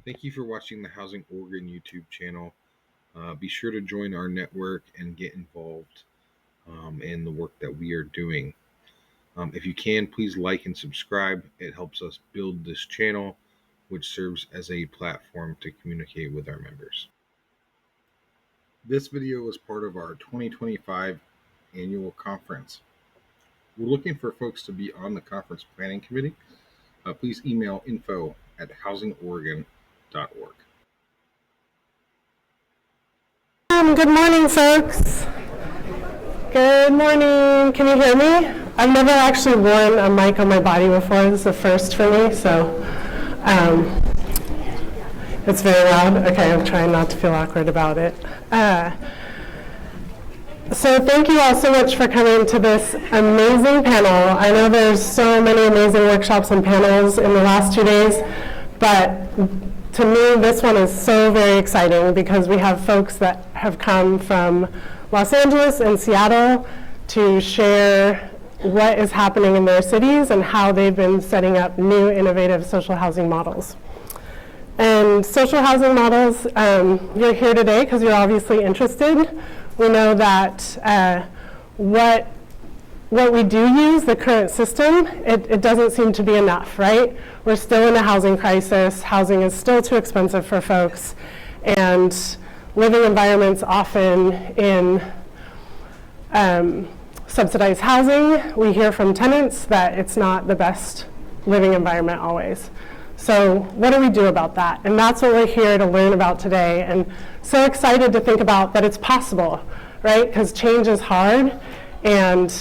Thank you for watching the Housing Oregon YouTube channel. Be sure to join our network and get involved in the work that we are doing. If you can, please like and subscribe. It helps us build this channel, which serves as a platform to communicate with our members. This video is part of our 2025 annual conference. We're looking for folks to be on the conference planning committee. Please email info@housingoregon.org. Good morning, folks. Good morning. Can you hear me? I've never actually worn a mic on my body before. This is a first for me, so it's very loud. Okay, I'm trying not to feel awkward about it. So thank you all so much for coming to this amazing panel. I know there's so many amazing workshops and panels in the last 2 days, but to me, this one is so very exciting because we have folks that have come from Los Angeles and Seattle to share what is happening in their cities and how they've been setting up new innovative social housing models. And social housing models, you're here today because you're obviously interested. We know that what we do use, the current system, it doesn't seem to be enough, right? We're still in a housing crisis. Housing is still too expensive for folks. And living environments often in subsidized housing, we hear from tenants that it's not the best living environment always. So what do we do about that? And that's what we're here to learn about today. And so excited to think about that it's possible, right? Because change is hard. And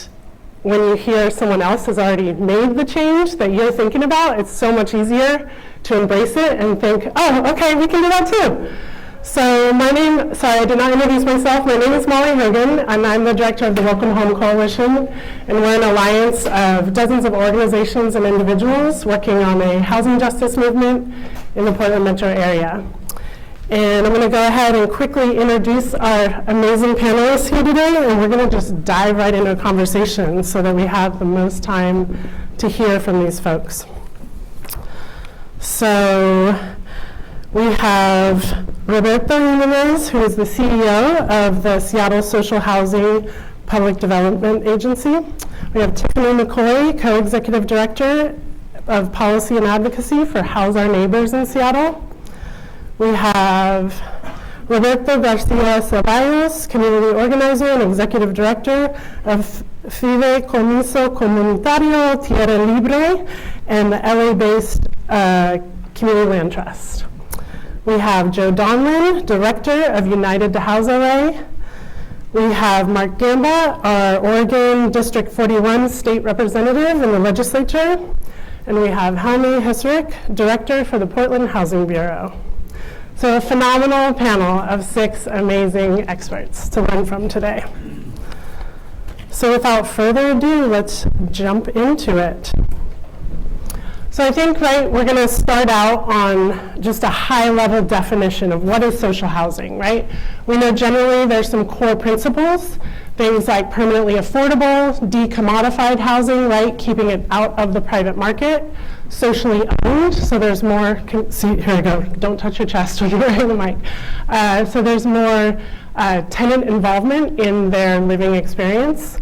when you hear someone else has already made the change that you're thinking about, it's so much easier to embrace it and think, oh, okay, we can do that too. So sorry, I did not introduce myself. My name is Molly Hogan, and I'm the director of the Welcome Home Coalition. And we're an alliance of dozens of organizations and individuals working on a housing justice movement in the Portland metro area. And I'm going to go ahead and quickly introduce our amazing panelists here today, and we're going to just dive right into a conversation so that we have the most time to hear from these folks. So we have Roberto Jimenez, who is the CEO of the Seattle Social Housing Public Development Agency. We have Tiffani McCoy, co-executive director of policy and advocacy for House Our Neighbors in Seattle. We have Roberto Garcia Ceballos, community organizer and executive director of Fideicomiso Comunitario Tierra Libre and the LA-based Community Land Trust. We have Joe Donlin, director of United to House LA. We have Mark Gamba, our Oregon District 41 state representative in the legislature. And we have Helmi Hesrick, director for the Portland Housing Bureau. So a phenomenal panel of 6 amazing experts to learn from today. So without further ado, let's jump into it. So I think, right, we're going to start out on just a high-level definition of what is social housing, right? We know generally there's some core principles, things like permanently affordable, decommodified housing, right, keeping it out of the private market, socially owned, so there's more, see, here we go, don't touch your chest when you're wearing the mic. So there's more tenant involvement in their living experience.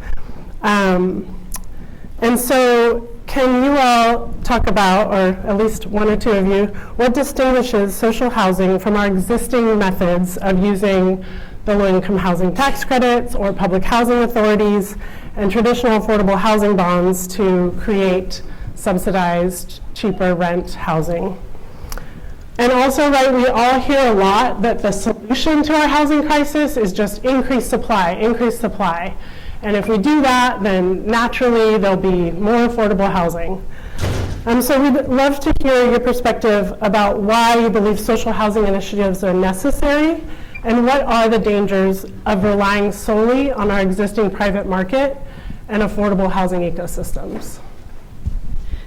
And so can you all talk about, or at least one or two of you, what distinguishes social housing from our existing methods of using the low-income housing tax credits or public housing authorities and traditional affordable housing bonds to create subsidized, cheaper rent housing? And also, right, we all hear a lot that the solution to our housing crisis is just increased supply, increased supply. And if we do that, then naturally there'll be more affordable housing. So we'd love to hear your perspective about why you believe social housing initiatives are necessary and what are the dangers of relying solely on our existing private market and affordable housing ecosystems.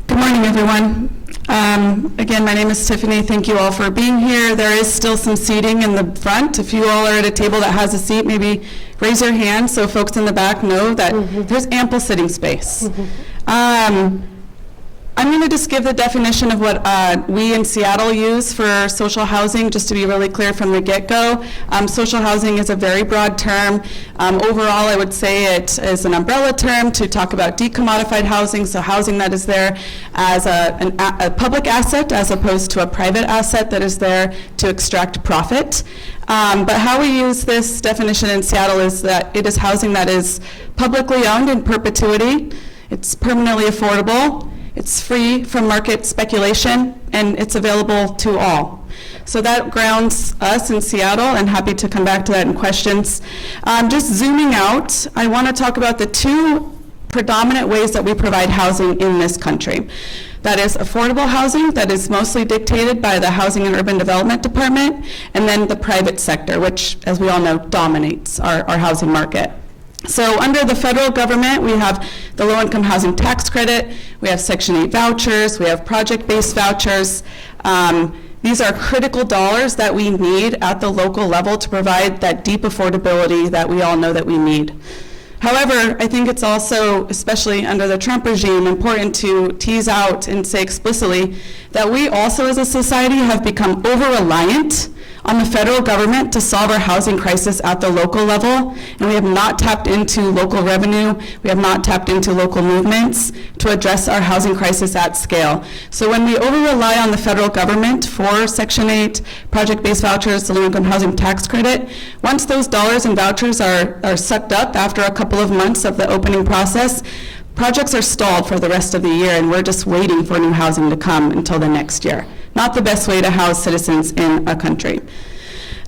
Good morning, everyone. Again, my name is Tiffany. Thank you all for being here. There is still some seating in the front. If you all are at a table that has a seat, maybe raise your hand so folks in the back know that there's ample sitting space. I'm going to just give the definition of what we in Seattle use for social housing, just to be really clear from the get-go. Social housing is a very broad term. Overall, I would say it is an umbrella term to talk about decommodified housing, so housing that is there as a public asset as opposed to a private asset that is there to extract profit. But how we use this definition in Seattle is that it is housing that is publicly owned in perpetuity, it's permanently affordable, it's free from market speculation, and it's available to all. So that grounds us in Seattle, and happy to come back to that in questions. Just zooming out, I want to talk about the two predominant ways that we provide housing in this country. That is affordable housing, that is mostly dictated by the Housing and Urban Development Department, and then the private sector, which, as we all know, dominates our housing market. So under the federal government, we have the low-income housing tax credit, we have Section 8 vouchers, we have project-based vouchers. These are critical dollars that we need at the local level to provide that deep affordability that we all know that we need. However, I think it's also, especially under the Trump regime, important to tease out and say explicitly that we also as a society have become over-reliant on the federal government to solve our housing crisis at the local level, and we have not tapped into local revenue, we have not tapped into local movements to address our housing crisis at scale. So when we over-rely on the federal government for Section 8, project-based vouchers, the low-income housing tax credit, once those dollars and vouchers are sucked up after a couple of months of the opening process, projects are stalled for the rest of the year, and we're just waiting for new housing to come until the next year. Not the best way to house citizens in a country.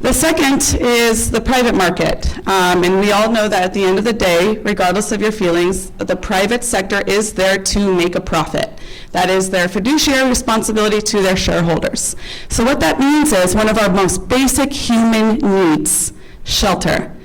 The second is the private market. And we all know that at the end of the day, regardless of your feelings, the private sector is there to make a profit. That is their fiduciary responsibility to their shareholders. So what that means is one of our most basic human needs, shelter,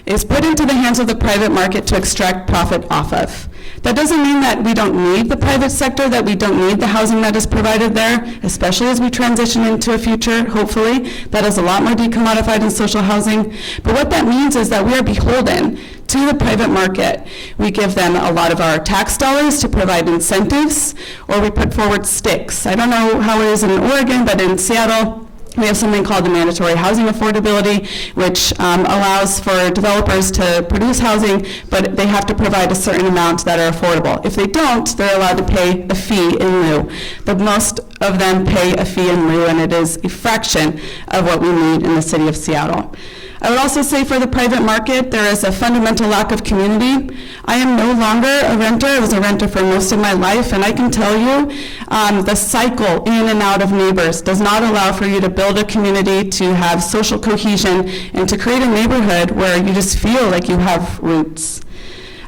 is put into the hands of the private market to extract profit off of. That doesn't mean that we don't need the private sector, that we don't need the housing that is provided there, especially as we transition into a future, hopefully, that is a lot more decommodified in social housing. But what that means is that we are beholden to the private market. We give them a lot of our tax dollars to provide incentives, or we put forward sticks. I don't know how it is in Oregon, but in Seattle, we have something called the mandatory housing affordability, which allows for developers to produce housing, but they have to provide a certain amount that are affordable. If they don't, they're allowed to pay a fee in lieu. But most of them pay a fee in lieu, and it is a fraction of what we need in the city of Seattle. I would also say for the private market, there is a fundamental lack of community. I am no longer a renter. I was a renter for most of my life, and I can tell you the cycle in and out of neighbors does not allow for you to build a community, to have social cohesion, and to create a neighborhood where you just feel like you have roots.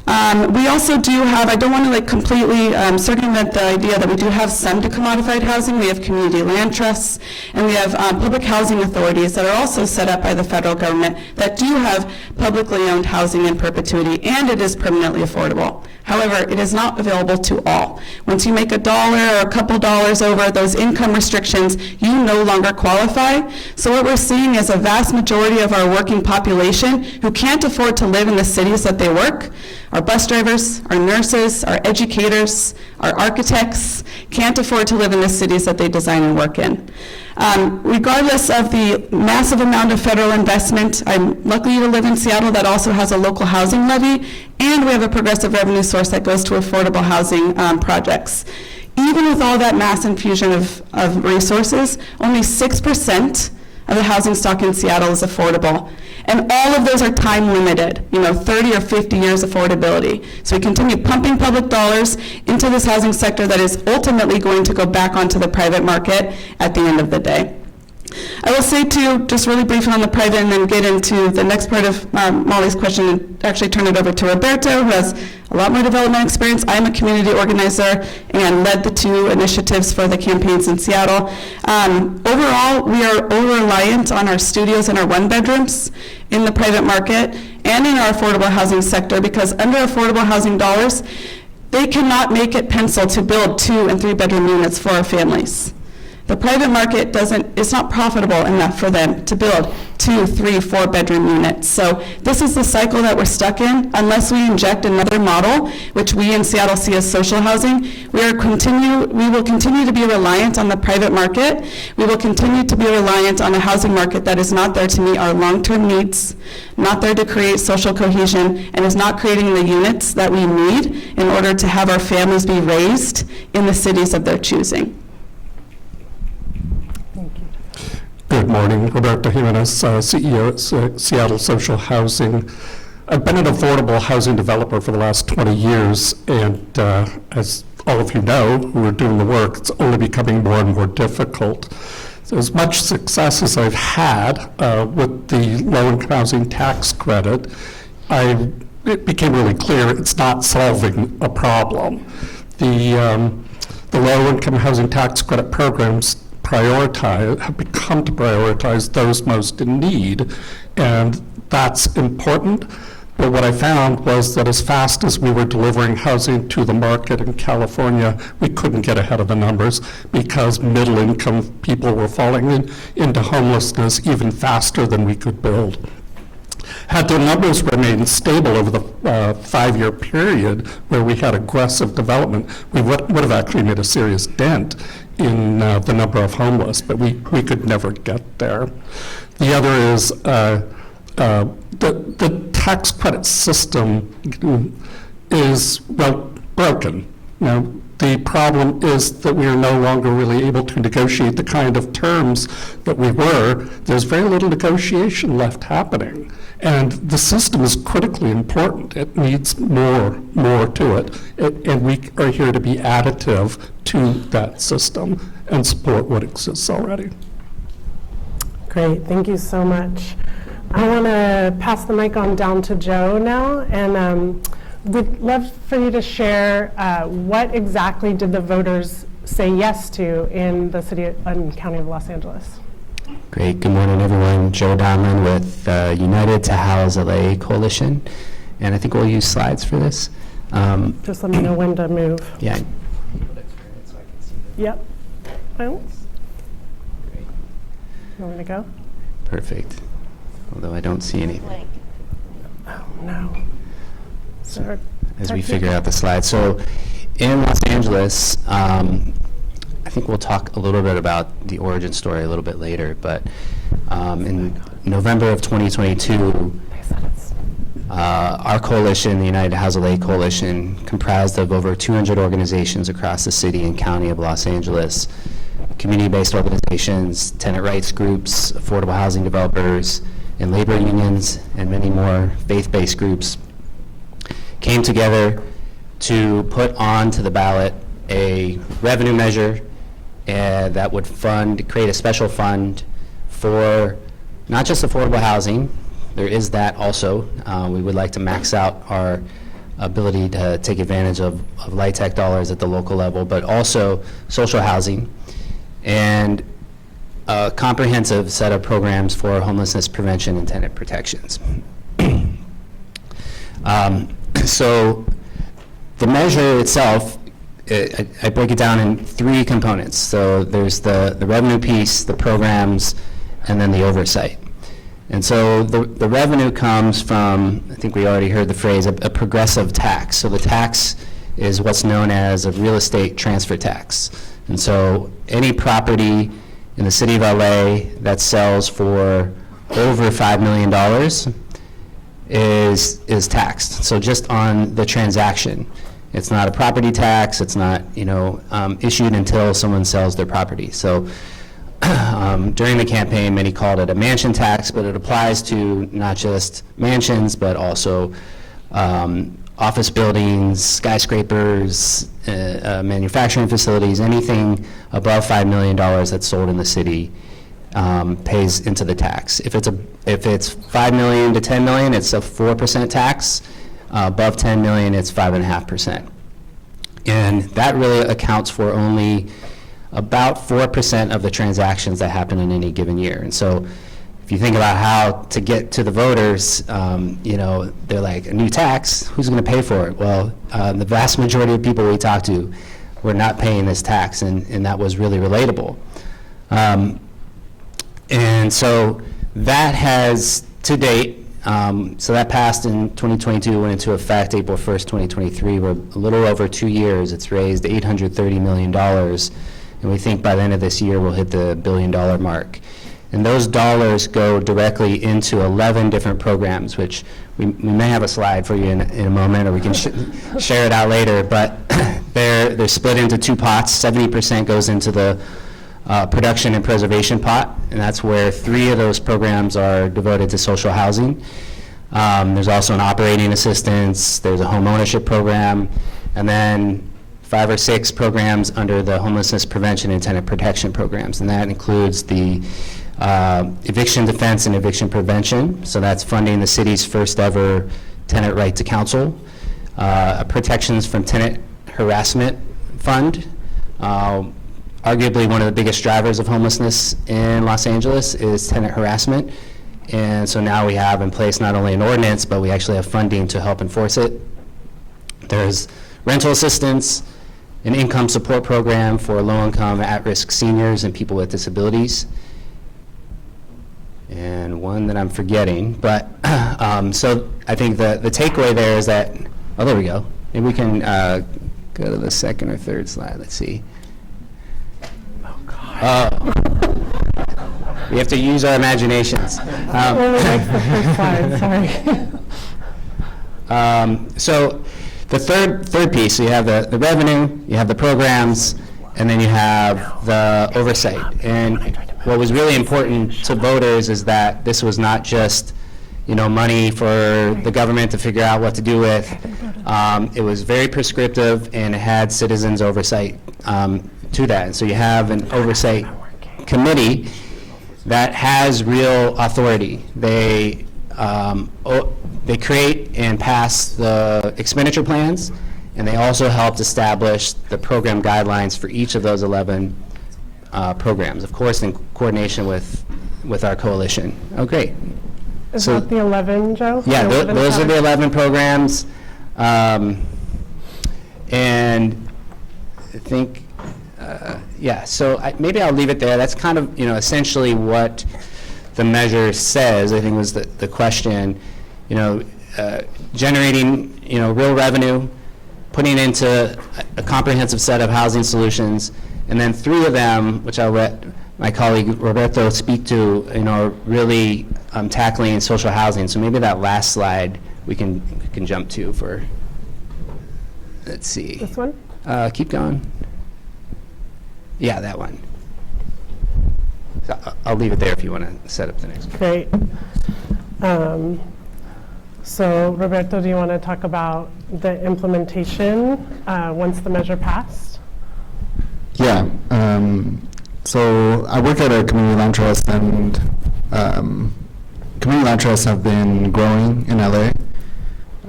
We also do have, I don't want to completely circumvent the idea that we do have some decommodified housing. We have community land trusts, and we have public housing authorities that are also set up by the federal government that do have publicly owned housing in perpetuity, and it is permanently affordable. However, it is not available to all. Once you make $1 or a couple dollars over those income restrictions, you no longer qualify. So what we're seeing is a vast majority of our working population who can't afford to live in the cities that they work. Our bus drivers, our nurses, our educators, our architects can't afford to live in the cities that they design and work in. Regardless of the massive amount of federal investment, I'm lucky to live in Seattle that also has a local housing levy, and we have a progressive revenue source that goes to affordable housing projects. Even with all that mass infusion of resources, only 6% of the housing stock in Seattle is affordable. And all of those are time limited, 30 or 50 years affordability. So we continue pumping public dollars into this housing sector that is ultimately going to go back onto the private market at the end of the day. I will say too, just really briefly on the private, and then get into the next part of Molly's question and actually turn it over to Roberto, who has a lot more development experience. I'm a community organizer and led the 2 initiatives for the campaigns in Seattle. Overall, we are over-reliant on our studios and our 1-bedrooms in the private market and in our affordable housing sector, because under affordable housing dollars, they cannot make it pencil to build 2- and 3-bedroom units for our families. The private market it's not profitable enough for them to build 2, 3, 4 bedroom units. So this is the cycle that we're stuck in. Unless we inject another model, which we in Seattle see as social housing, we will continue to be reliant on the private market. We will continue to be reliant on a housing market that is not there to meet our long-term needs, not there to create social cohesion, and is not creating the units that we need in order to have our families be raised in the cities of their choosing. Good morning, Roberto Jimenez, CEO at Seattle Social Housing. I've been an affordable housing developer for the last 20 years, and as all of you know who are doing the work, it's only becoming more and more difficult. So as much success as I've had with the low-income housing tax credit, it became really clear it's not solving a problem. The low-income housing tax credit programs have become to prioritize those most in need, and that's important. But what I found was that as fast as we were delivering housing to the market in California, we couldn't get ahead of the numbers because middle-income people were falling into homelessness even faster than we could build. Had the numbers remained stable over the 5-year period where we had aggressive development, we would have actually made a serious dent in the number of homeless, but we could never get there. The other is the tax credit system is, well, broken. Now, the problem is that we are no longer really able to negotiate the kind of terms that we were. There's very little negotiation left happening. And the system is critically important. It needs more to it. And we are here to be additive to that system and support what exists already. Great, thank you so much. I want to pass the mic on down to Joe now, and we'd love for you to share what exactly did the voters say yes to in the city and county of Los Angeles. Great. Good morning, everyone. Joe Donlin with United to House LA Coalition, and I think we'll use slides for this. Just let me know when to move. Yeah. Yep. Well, you want me to go? Perfect. Although I don't see anything. Oh, no. So, as we figure out the slides. So in Los Angeles, I think we'll talk a little bit about the origin story a little bit later, but in November of 2022, our coalition, the United House LA Coalition, comprised of over 200 organizations across the city and county of Los Angeles, community-based organizations, tenant rights groups, affordable housing developers, and labor unions, and many more faith-based groups, came together to put onto the ballot a revenue measure that would create a special fund for not just affordable housing. There is that also. We would like to max out our ability to take advantage of LIHTC dollars at the local level, but also social housing and a comprehensive set of programs for homelessness prevention and tenant protections. So the measure itself, I break it down in 3 components. So there's the revenue piece, the programs, and then the oversight. And so the revenue comes from, I think we already heard the phrase, a progressive tax. So the tax is what's known as a real estate transfer tax. And so any property in the city of LA that sells for over $5 million is taxed. So just on the transaction. It's not a property tax. It's not, issued until someone sells their property. So during the campaign, many called it a mansion tax, but it applies to not just mansions, but also office buildings, skyscrapers, manufacturing facilities, anything above $5 million that's sold in the city pays into the tax. If it's $5 million to $10 million, it's a 4% tax. Above $10 million, it's 5.5%. And that really accounts for only about 4% of the transactions that happen in any given year. And so if you think about how to get to the voters, they're like, a new tax, who's going to pay for it? Well, the vast majority of people we talked to were not paying this tax, and that was really relatable. And so that has, to date, so that passed in 2022, went into effect April 1st, 2023. We're a little over 2 years. It's raised $830 million. And we think by the end of this year, we'll hit the $1 billion mark. And those dollars go directly into 11 different programs, which we may have a slide for you in a moment, or we can share it out later. But they're split into two pots. 70% goes into the production and preservation pot, and that's where 3 of those programs are devoted to social housing. There's also an operating assistance, there's a home ownership program, and then 5 or 6 programs under the homelessness prevention and tenant protection programs, and that includes the eviction defense and eviction prevention, so that's funding the city's first ever tenant right to counsel, protections from tenant harassment fund. Arguably one of the biggest drivers of homelessness in Los Angeles is tenant harassment. And so now we have in place not only an ordinance, but we actually have funding to help enforce it. There's rental assistance, an income support program for low-income at-risk seniors and people with disabilities. And one that I'm forgetting, but so I think the takeaway there is that, oh, there we go. Maybe we can go to the second or third slide, let's see. We have to use our imaginations. That's the first slide, sorry. So the third piece, so you have the revenue, you have the programs, and then you have the oversight. And what was really important to voters is that this was not just, money for the government to figure out what to do with. It was very prescriptive, and it had citizens' oversight to that. And so you have an oversight committee that has real authority. They create and pass the expenditure plans, and they also helped establish the program guidelines for each of those 11 programs, of course in coordination with our coalition. Oh, great. Is that the 11, Joe? Yeah, those are the 11 programs. And I think, so maybe I'll leave it there. That's kind of, essentially what the measure says, I think was the question, generating, real revenue, putting into a comprehensive set of housing solutions, and then 3 of them, which I'll let my colleague Roberto speak to, are really tackling social housing. So maybe that last slide we can jump to for, let's see. This one? Keep going. Yeah, that one. So I'll leave it there if you want to set up the next one. Great. So Roberto, do you want to talk about the implementation once the measure passed? Yeah. So I work at a community land trust, and community land trusts have been growing in LA.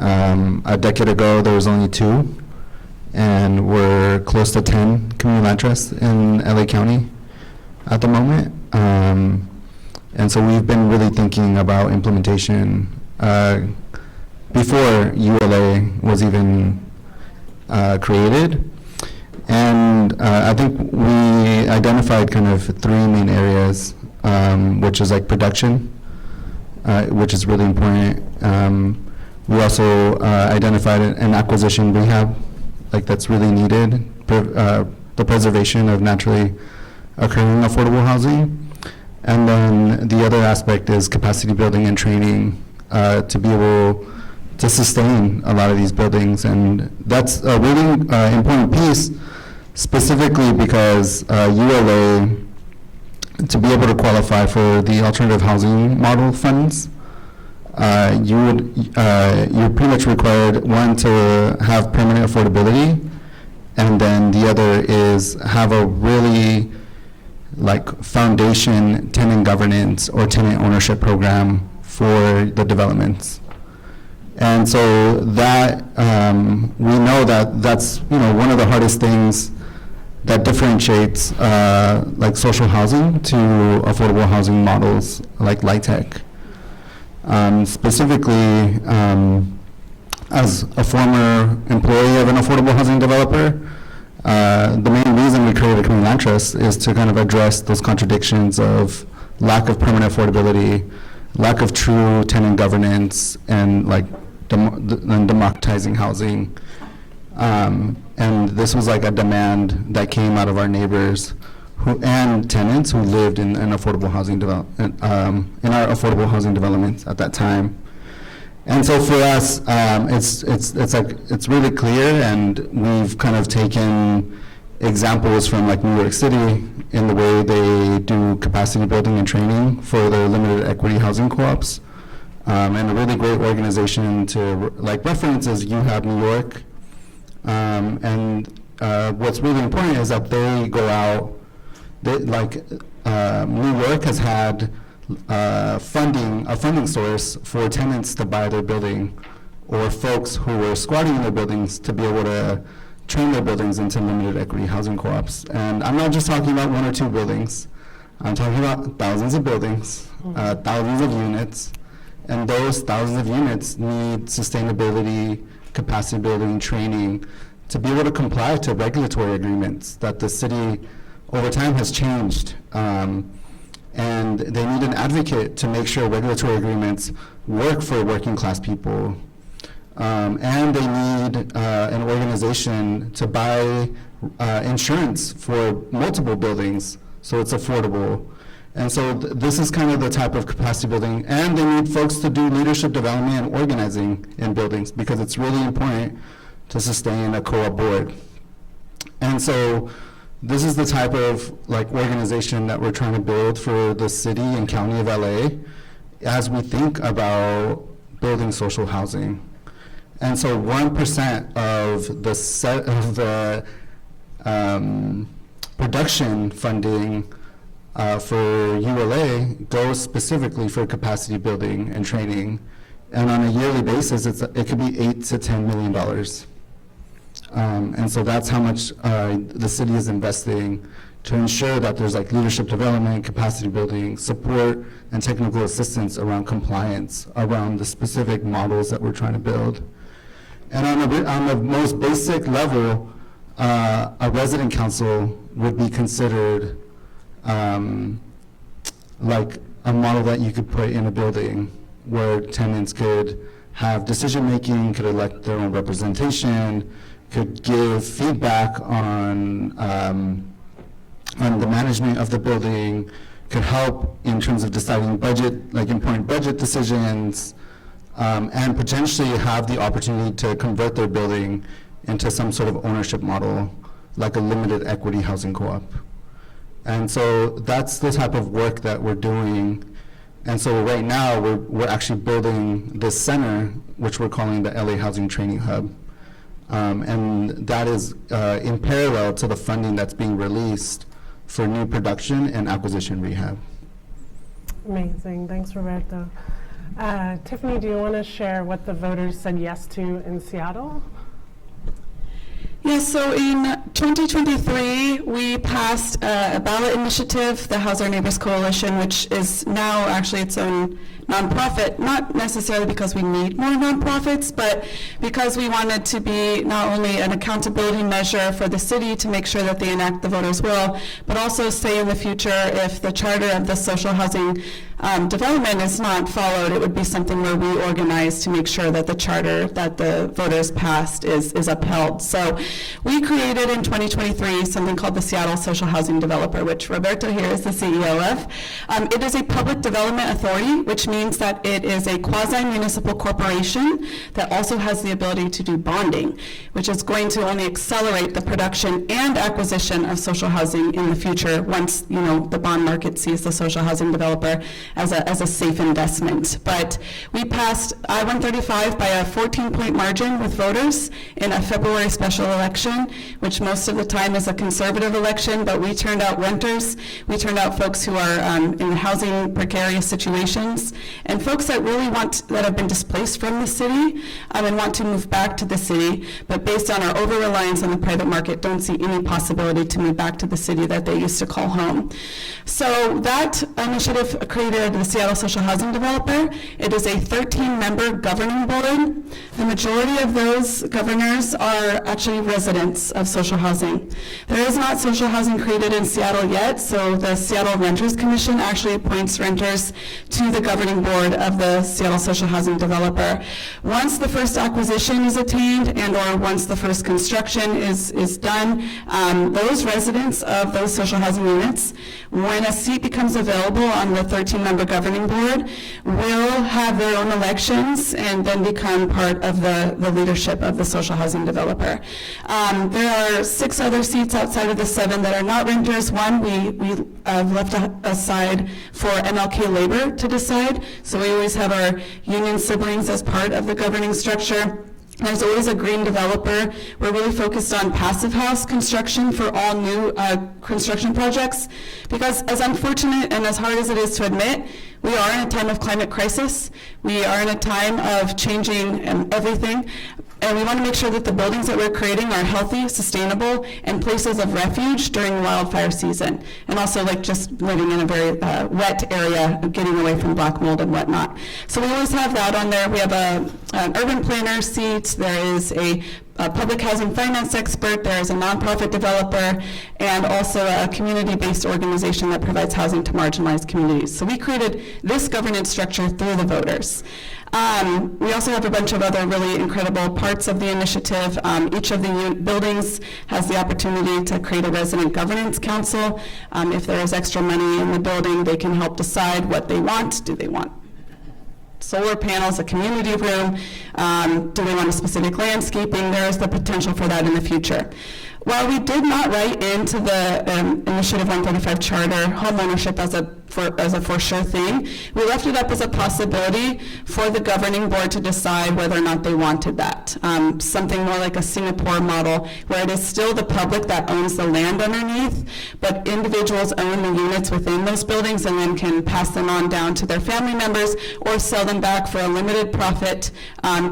A decade ago, there was only 2, and we're close to 10 community land trusts in LA County at the moment. And so we've been really thinking about implementation before ULA was even created. And I think we identified kind of 3 main areas, which is like production, which is really important. We also identified an acquisition rehab, like that's really needed, the preservation of naturally occurring affordable housing. And then the other aspect is capacity building and training to be able to sustain a lot of these buildings. And that's a really important piece, specifically because ULA, to be able to qualify for the alternative housing model funds, you're pretty much required, one, to have permanent affordability, and then the other is have a really foundation tenant governance or tenant ownership program for the developments. And so that we know that that's one of the hardest things that differentiates social housing to affordable housing models like LIHTC. Specifically, as a former employee of an affordable housing developer, The main reason we created a community land trust is to kind of address those contradictions of lack of permanent affordability, lack of true tenant governance, and like democratizing housing. And this was like a demand that came out of our neighbors and tenants who lived in an affordable housing development, in our affordable housing developments at that time. And so for us, it's really clear, and we've kind of taken examples from like New York City in the way they do capacity building and training for their limited equity housing co-ops. And a really great organization to like reference is You Have New York. And what's really important is that they go out, New York has had a funding source for tenants to buy their building, or folks who were squatting in their buildings to be able to train their buildings into limited equity housing co-ops. And I'm not just talking about 1 or 2 buildings. I'm talking about thousands of buildings, thousands of units, and those thousands of units need sustainability, capacity building, training to be able to comply to regulatory agreements that the city over time has changed. And they need an advocate to make sure regulatory agreements work for working class people. And they need an organization to buy insurance for multiple buildings so it's affordable. And so this is kind of the type of capacity building. And they need folks to do leadership development and organizing in buildings, because it's really important to sustain a co-op board. And so this is the type of like organization that we're trying to build for the city and county of LA as we think about building social housing. And so 1% of the set of the production funding for ULA goes specifically for capacity building and training. And on a yearly basis, it could be $8 to $10 million. And so that's how much the city is investing to ensure that there's like leadership development, capacity building, support, and technical assistance around compliance, around the specific models that we're trying to build. And on the most basic level, a resident council would be considered like a model that you could put in a building where tenants could have decision-making, could elect their own representation, could give feedback on the management of the building, could help in terms of deciding budget, like important budget decisions, and potentially have the opportunity to convert their building into some sort of ownership model, like a limited equity housing co-op. And so that's the type of work that we're doing. And so right now we're actually building this center, which we're calling the LA Housing Training Hub. And that is in parallel to the funding that's being released for new production and acquisition rehab. Amazing. Thanks, Roberto. Tiffani, do you want to share what the voters said yes to in Seattle? Yes, so in 2023, we passed a ballot initiative, the House Our Neighbors Coalition, which is now actually its own nonprofit, not necessarily because we need more nonprofits, but because we wanted to be not only an accountability measure for the city to make sure that they enact the voters' will, but also say in the future if the charter of the social housing development is not followed, it would be something where we organize to make sure that the charter that the voters passed is upheld. So we created in 2023 something called the Seattle Social Housing Developer, which Roberto here is the CEO of. It is a public development authority, which means that it is a quasi-municipal corporation that also has the ability to do bonding, which is going to only accelerate the production and acquisition of social housing in the future once the bond market sees the social housing developer as a safe investment. But we passed I-135 by a 14-point margin with voters in a February special election, which most of the time is a conservative election, but we turned out renters, we turned out folks who are in housing precarious situations, and folks that really that have been displaced from the city and want to move back to the city, but based on our over-reliance on the private market, don't see any possibility to move back to the city that they used to call home. So that initiative created board of the Seattle Social Housing Developer. It is a 13-member governing board. The majority of those governors are actually residents of social housing. There is not social housing created in Seattle yet, so the Seattle Renters Commission actually appoints renters to the governing board of the Seattle Social Housing Developer. Once the first acquisition is attained and or once the first construction is done, those residents of those social housing units, when a seat becomes available on the 13-member governing board, will have their own elections and then become part of the leadership of the social housing developer. There are 6 other seats outside of the 7 that are not renters. One we left aside for MLK Labor to decide, so we always have our union siblings as part of the governing structure. There's always a green developer. We're really focused on passive house construction for all new construction projects, because as unfortunate and as hard as it is to admit, we are in a time of climate crisis. We are in a time of changing everything, and we want to make sure that the buildings that we're creating are healthy, sustainable, and places of refuge during wildfire season, and also like just living in a very wet area, getting away from black mold and whatnot. So we always have that on there. We have an urban planner seat. There is a public housing finance expert, there is a nonprofit developer, and also a community-based organization that provides housing to marginalized communities. So we created this governance structure through the voters. We also have a bunch of other really incredible parts of the initiative. Each of the buildings has the opportunity to create a resident governance council. If there is extra money in the building, they can help decide what they want. Do they want solar panels, a community room? Do they want a specific landscaping? There is the potential for that in the future. While we did not write into the Initiative 135 charter homeownership as a for sure thing, we left it up as a possibility for the governing board to decide whether or not they wanted that. Something more like a Singapore model, where it is still the public that owns the land underneath, but individuals own the units within those buildings and then can pass them on down to their family members or sell them back for a limited profit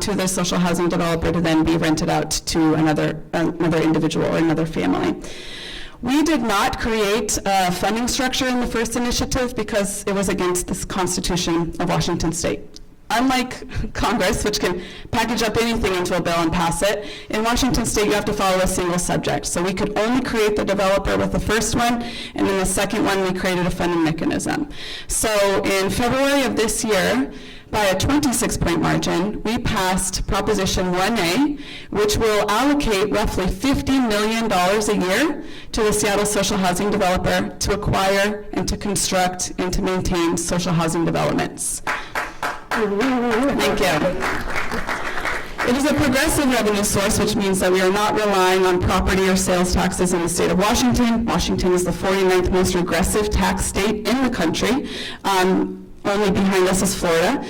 to the social housing developer to then be rented out to another individual or another family. We did not create a funding structure in the first initiative because it was against the Constitution of Washington State. Unlike Congress, which can package up anything into a bill and pass it, in Washington State you have to follow a single subject. So we could only create the developer with the first one, and in the second one we created a funding mechanism. So in February of this year, by a 26-point margin, we passed Proposition 1A, which will allocate roughly $50 million a year to the Seattle social housing developer to acquire and to construct and to maintain social housing developments. Thank you. It is a progressive revenue source, which means that we are not relying on property or sales taxes in the state of Washington. Washington is the 49th most regressive tax state in the country. Only behind us is Florida.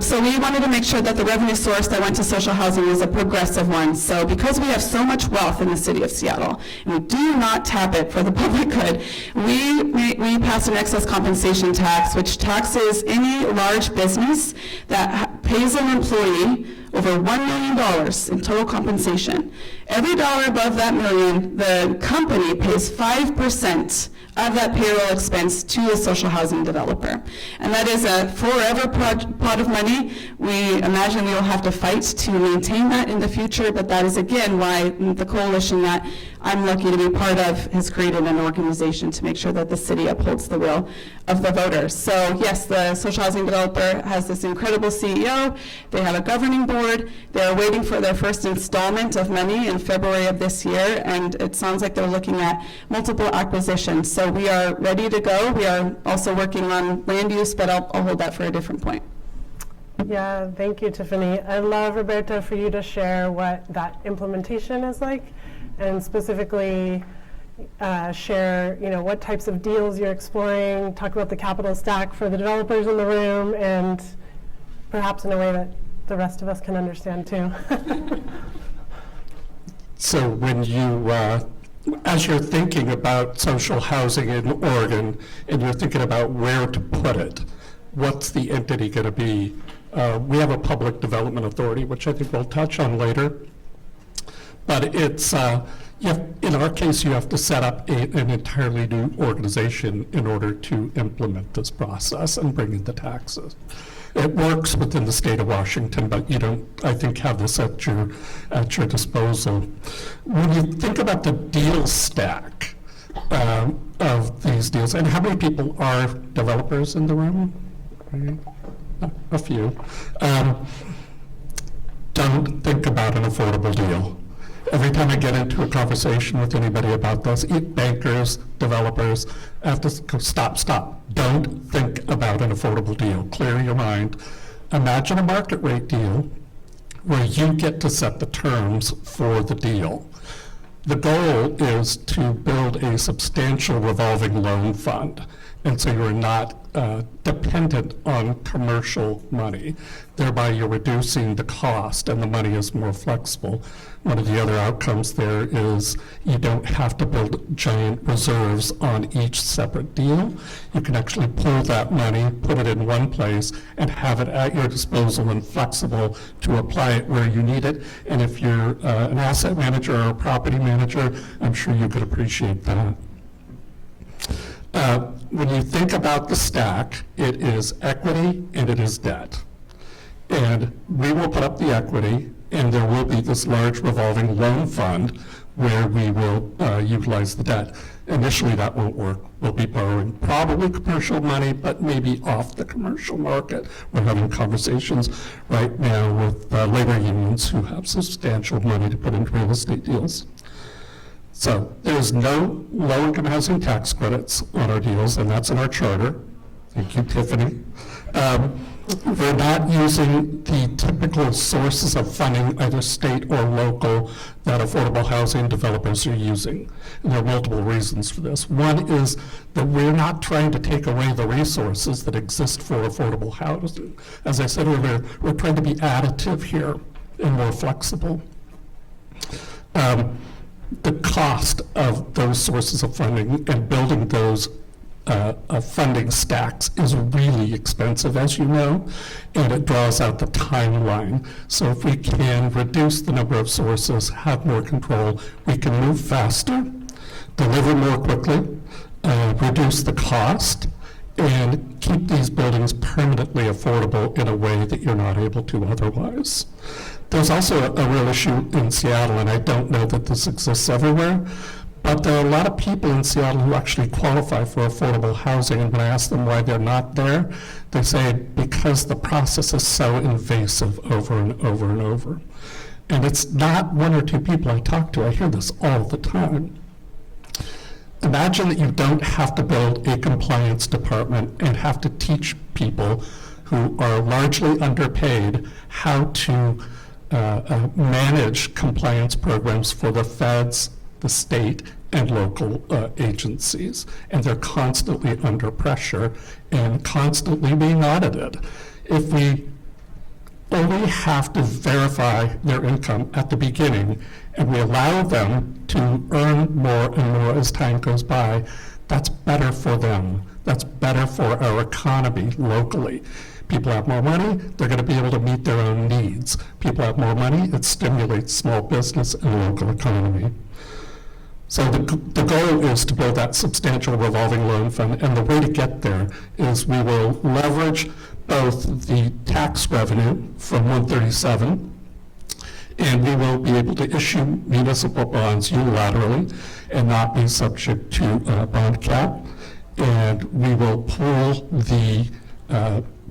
So we wanted to make sure that the revenue source that went to social housing was a progressive one. So because we have so much wealth in the city of Seattle, and we do not tap it for the public good, we passed an excess compensation tax, which taxes any large business that pays an employee over $1 million in total compensation. Every dollar above that million, the company pays 5% of that payroll expense to the social housing developer. And that is a forever pot of money. We imagine we will have to fight to maintain that in the future, but that is again why the coalition that I'm lucky to be part of has created an organization to make sure that the city upholds the will of the voters. So yes, the social housing developer has this incredible CEO. They have a governing board. They're waiting for their first installment of money in February of this year, and it sounds like they're looking at multiple acquisitions. So we are ready to go. We are also working on land use, but I'll hold that for a different point. Yeah, thank you, Tiffani. I'd love, Roberta, for you to share what that implementation is like, and specifically share, what types of deals you're exploring, talk about the capital stack for the developers in the room, and perhaps in a way that the rest of us can understand too. So when you, as you're thinking about social housing in Oregon, and you're thinking about where to put it, what's the entity going to be? We have a public development authority, which I think we'll touch on later. But it's, In our case, you have to set up an entirely new organization in order to implement this process and bring in the taxes. It works within the state of Washington, but you don't, I think, have this at your disposal. When you think about the deal stack of these deals, and how many people are developers in the room? Right? A few. Don't think about an affordable deal. Every time I get into a conversation with anybody about this, bankers, developers, I have to go, stop. Don't think about an affordable deal. Clear your mind. Imagine a market rate deal where you get to set the terms for the deal. The goal is to build a substantial revolving loan fund. And so you're not dependent on commercial money. Thereby, you're reducing the cost and the money is more flexible. One of the other outcomes there is you don't have to build giant reserves on each separate deal. You can actually pull that money, put it in one place, and have it at your disposal and flexible to apply it where you need it. And if you're an asset manager or a property manager, I'm sure you could appreciate that. When you think about the stack, it is equity and it is debt. And we will put up the equity, and there will be this large revolving loan fund where we will utilize the debt. Initially, that won't work. We'll be borrowing probably commercial money, but maybe off the commercial market. We're having conversations right now with labor unions who have substantial money to put into real estate deals. So there's no low-income housing tax credits on our deals, and that's in our charter. Thank you, Tiffani. We're not using the typical sources of funding, either state or local, that affordable housing developers are using. And there are multiple reasons for this. One is that we're not trying to take away the resources that exist for affordable housing. As I said earlier, we're trying to be additive here and more flexible. The cost of those sources of funding and building those funding stacks is really expensive, as you know, and it draws out the timeline. So if we can reduce the number of sources, have more control, we can move faster, deliver more quickly, reduce the cost, and keep these buildings permanently affordable in a way that you're not able to otherwise. There's also a real issue in Seattle, and I don't know that this exists everywhere, but there are a lot of people in Seattle who actually qualify for affordable housing, and when I ask them why they're not there, they say because the process is so invasive over and over and over. And it's not one or two people I talk to. I hear this all the time. Imagine that you don't have to build a compliance department and have to teach people who are largely underpaid how to manage compliance programs for the feds, the state, and local agencies. And they're constantly under pressure and constantly being audited. If we only have to verify their income at the beginning and we allow them to earn more and more as time goes by, that's better for them. That's better for our economy locally. People have more money, they're going to be able to meet their own needs. People have more money, it stimulates small business and local economy. So the goal is to build that substantial revolving loan fund, and the way to get there is we will leverage both the tax revenue from 137, and we will be able to issue municipal bonds unilaterally and not be subject to a bond cap, and we will pool the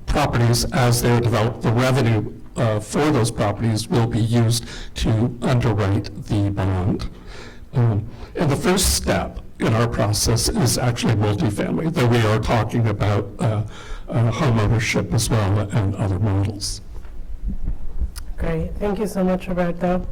properties as they're developed. The revenue for those properties will be used to underwrite the bond. And the first step in our process is actually multifamily, though we are talking about home ownership as well and other models. Great, thank you so much, Roberto.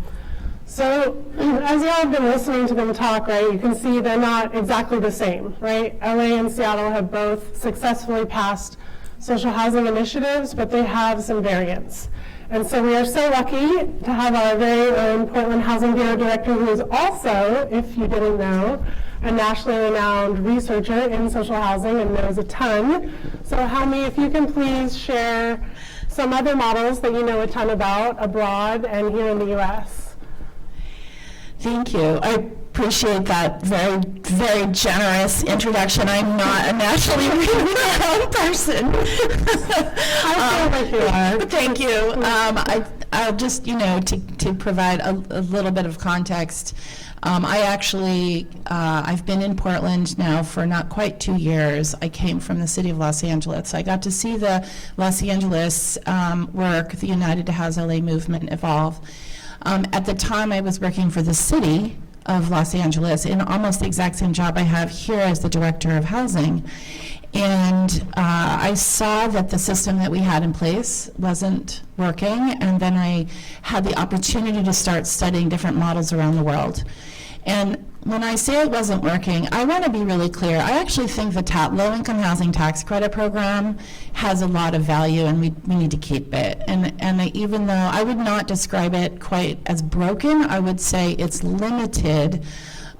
So as y'all have been listening to them talk, right, you can see they're not exactly the same, right? LA and Seattle have both successfully passed social housing initiatives, but they have some variance. And so we are so lucky to have our very own Portland Housing Bureau Director, who is also, if you didn't know, a nationally renowned researcher in social housing and knows a ton. So Helmi, if you can please share some other models that you know a ton about abroad and here in the US. Thank you. I appreciate that very, very generous introduction. I'm not a naturally renowned person. I feel like you are. Thank you. I'll just, to provide a little bit of context. I've been in Portland now for not quite 2 years. I came from the city of Los Angeles. I got to see the Los Angeles work, the United to House LA movement evolve. At the time, I was working for the city of Los Angeles in almost the exact same job I have here as the director of housing. And I saw that the system that we had in place wasn't working, and then I had the opportunity to start studying different models around the world. And when I say it wasn't working, I want to be really clear. I actually think the low-income housing tax credit program has a lot of value, and we need to keep it. And even though I would not describe it quite as broken, I would say it's limited,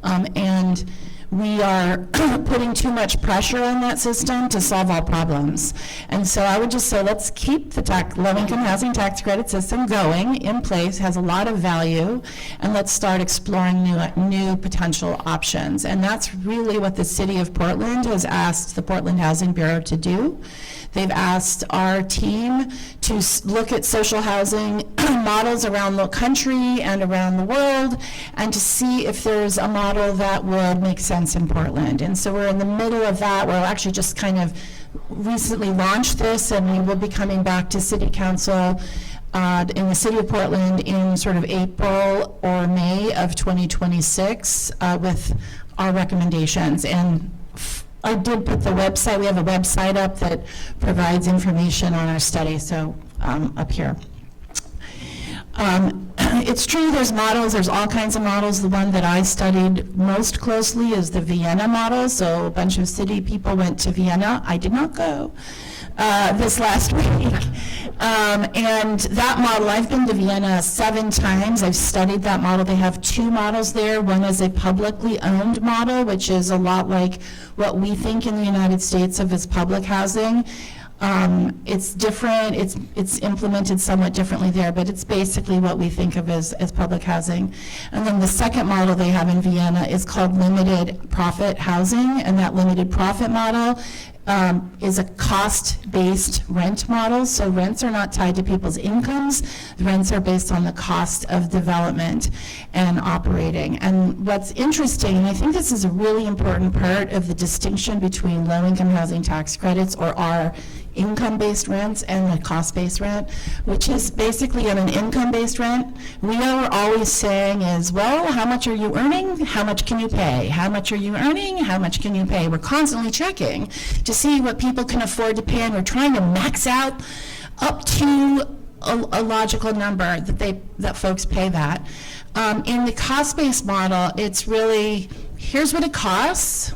and we are putting too much pressure on that system to solve all problems. And so I would just say, let's keep the low-income housing tax credit system going in place, has a lot of value, and let's start exploring new potential options. And that's really what the city of Portland has asked the Portland Housing Bureau to do. They've asked our team to look at social housing models around the country and around the world, and to see if there's a model that would make sense in Portland. And so we're in the middle of that. We're actually just kind of recently launched this, and we will be coming back to City Council in the city of Portland in sort of April or May of 2026 with our recommendations. And I did put the website, we have a website up that provides information on our study, so up here. It's true, there's models, there's all kinds of models. The one that I studied most closely is the Vienna model. So a bunch of city people went to Vienna. I did not go this last week. And that model, I've been to Vienna 7 times. I've studied that model. They have 2 models there. One is a publicly owned model, which is a lot like what we think in the United States of as public housing. It's different, it's implemented somewhat differently there, but it's basically what we think of as public housing. And then the second model they have in Vienna is called limited profit housing, and that limited profit model is a cost-based rent model. So rents are not tied to people's incomes. Rents are based on the cost of development and operating. And what's interesting, and I think this is a really important part of the distinction between low-income housing tax credits, or our income-based rents, and the cost-based rent, which is basically on an income-based rent, we are always saying is, well, how much are you earning? How much can you pay? How much are you earning? How much can you pay? We're constantly checking to see what people can afford to pay, and we're trying to max out up to a logical number that folks pay that. In the cost-based model, it's really, here's what it costs,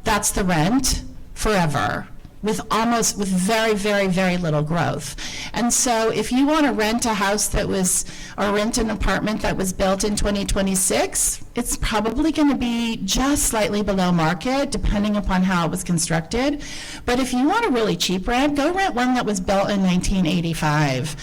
that's the rent forever, with very, very, very little growth. And so if you want to rent a house or rent an apartment that was built in 2026, it's probably going to be just slightly below market, depending upon how it was constructed. But if you want a really cheap rent, go rent one that was built in 1985.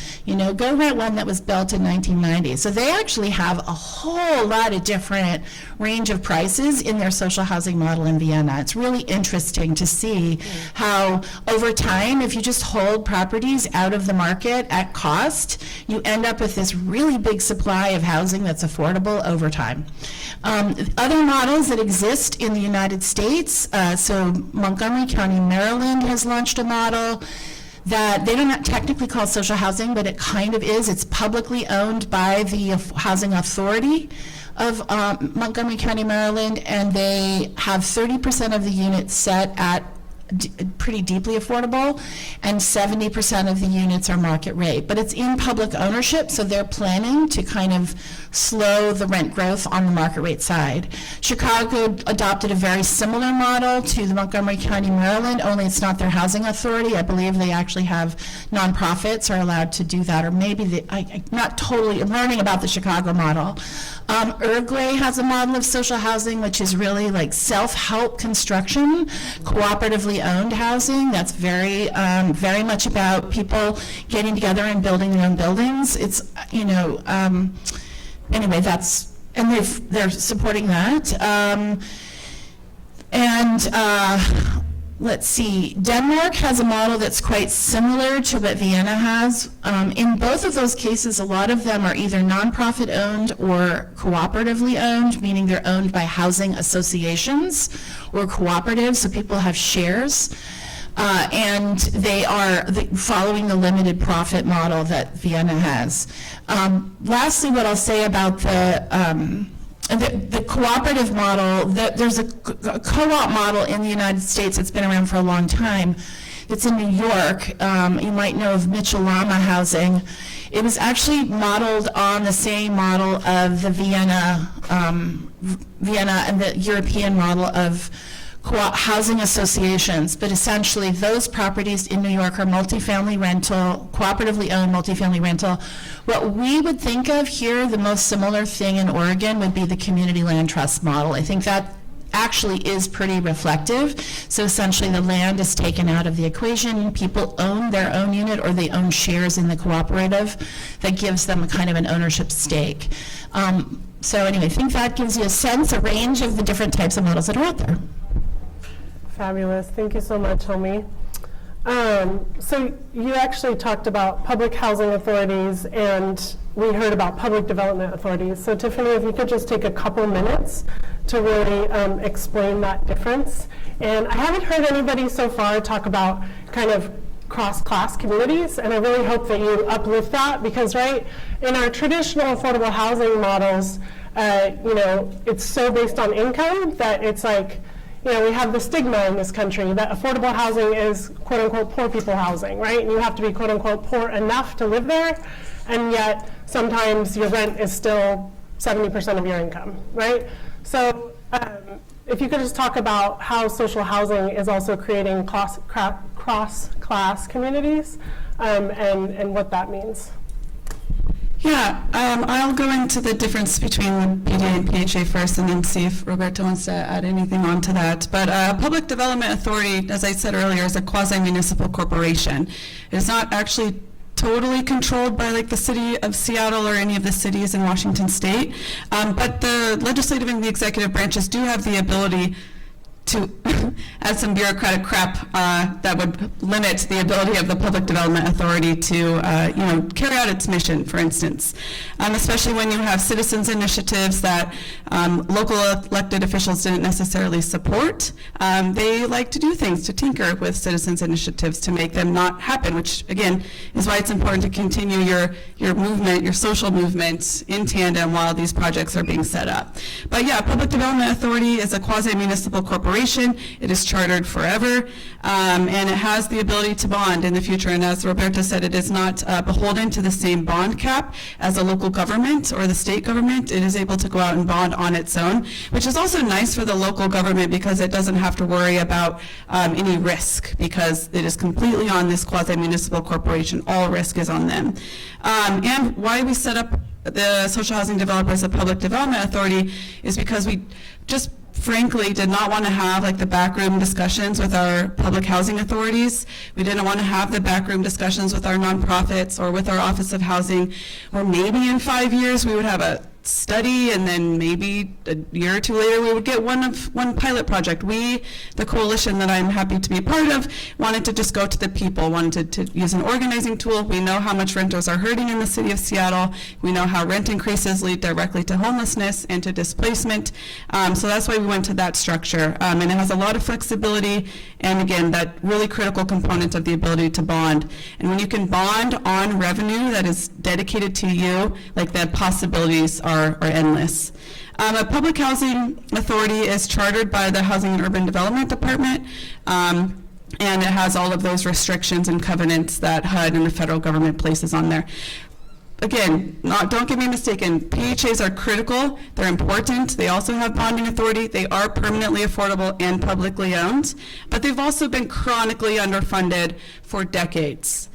Go rent one that was built in 1990. So they actually have a whole lot of different range of prices in their social housing model in Vienna. It's really interesting to see how over time, if you just hold properties out of the market at cost, you end up with this really big supply of housing that's affordable over time. Other models that exist in the United States, so Montgomery County, Maryland has launched a model that they don't technically call social housing, but it kind of is. It's publicly owned by the Housing Authority of Montgomery County, Maryland, and they have 30% of the units set at pretty deeply affordable, and 70% of the units are market rate. But it's in public ownership, so they're planning to kind of slow the rent growth on the market rate side. Chicago adopted a very similar model to the Montgomery County, Maryland, only it's not their housing authority. I believe they actually have nonprofits are allowed to do that, or maybe I'm not totally learning about the Chicago model. Uruguay has a model of social housing, which is really like self-help construction, cooperatively owned housing. That's very much about people getting together and building their own buildings. It's, anyway, that's and they're supporting that. Let's see, Denmark has a model that's quite similar to what Vienna has. In both of those cases, a lot of them are either nonprofit owned or cooperatively owned, meaning they're owned by housing associations or cooperatives, so people have shares. And they are following the limited profit model that Vienna has. Lastly, what I'll say about the cooperative model, there's a co-op model in the United States that's been around for a long time. It's in New York. You might know of Mitchell-Lama housing. It was actually modeled on the same model of the Vienna and the European model of housing associations, but essentially those properties in New York are multifamily rental, cooperatively owned multifamily rental. What we would think of here, the most similar thing in Oregon would be the community land trust model. I think that actually is pretty reflective. So essentially the land is taken out of the equation, people own their own unit or they own shares in the cooperative that gives them a kind of an ownership stake. So anyway, I think that gives you a sense, a range of the different types of models that are out there. Fabulous. Thank you so much, Homie. So you actually talked about public housing authorities, and we heard about public development authorities. So Tiffani, if you could just take a couple minutes to really explain that difference. And I haven't heard anybody so far talk about kind of cross-class communities, and I really hope that you uplift that, because right, in our traditional affordable housing models, it's so based on income that it's like, we have the stigma in this country that affordable housing is quote unquote poor people housing, right? And you have to be quote unquote poor enough to live there, and yet sometimes your rent is still 70% of your income, right? So if you could just talk about how social housing is also creating cross-class communities and what that means. Yeah, I'll go into the difference between the PDA and PHA first, and then see if Roberto wants to add anything on to that. But Public Development Authority, as I said earlier, is a quasi-municipal corporation. It is not actually totally controlled by like the city of Seattle or any of the cities in Washington state, but the legislative and the executive branches do have the ability to add some bureaucratic crap that would limit the ability of the Public Development Authority to, carry out its mission, for instance. Especially when you have citizens initiatives that local elected officials didn't necessarily support. They like to do things, to tinker with citizens initiatives to make them not happen, which again is why it's important to continue your movement, your social movement in tandem while these projects are being set up. But yeah, Public Development Authority is a quasi-municipal corporation. It is chartered forever, and it has the ability to bond in the future. And as Roberta said, it is not beholden to the same bond cap as a local government or the state government. It is able to go out and bond on its own, which is also nice for the local government because it doesn't have to worry about any risk, because it is completely on this quasi-municipal corporation. All risk is on them. And why we set up the Social Housing Developers of Public Development Authority is because we just frankly did not want to have like the backroom discussions with our public housing authorities. We didn't want to have the backroom discussions with our nonprofits or with our Office of Housing, or maybe in 5 years we would have a study, and then maybe a year or two later we would get one pilot project. We, the coalition that I'm happy to be a part of, wanted to just go to the people, wanted to use an organizing tool. We know how much renters are hurting in the city of Seattle. We know how rent increases lead directly to homelessness and to displacement. So that's why we went to that structure. And it has a lot of flexibility, and again, that really critical component of the ability to bond. And when you can bond on revenue that is dedicated to you, like the possibilities are endless. A public housing authority is chartered by the Housing and Urban Development Department, and it has all of those restrictions and covenants that HUD and the federal government places on there. Again, don't get me mistaken, PHAs are critical, they're important, they also have bonding authority, they are permanently affordable and publicly owned, but they've also been chronically underfunded for decades.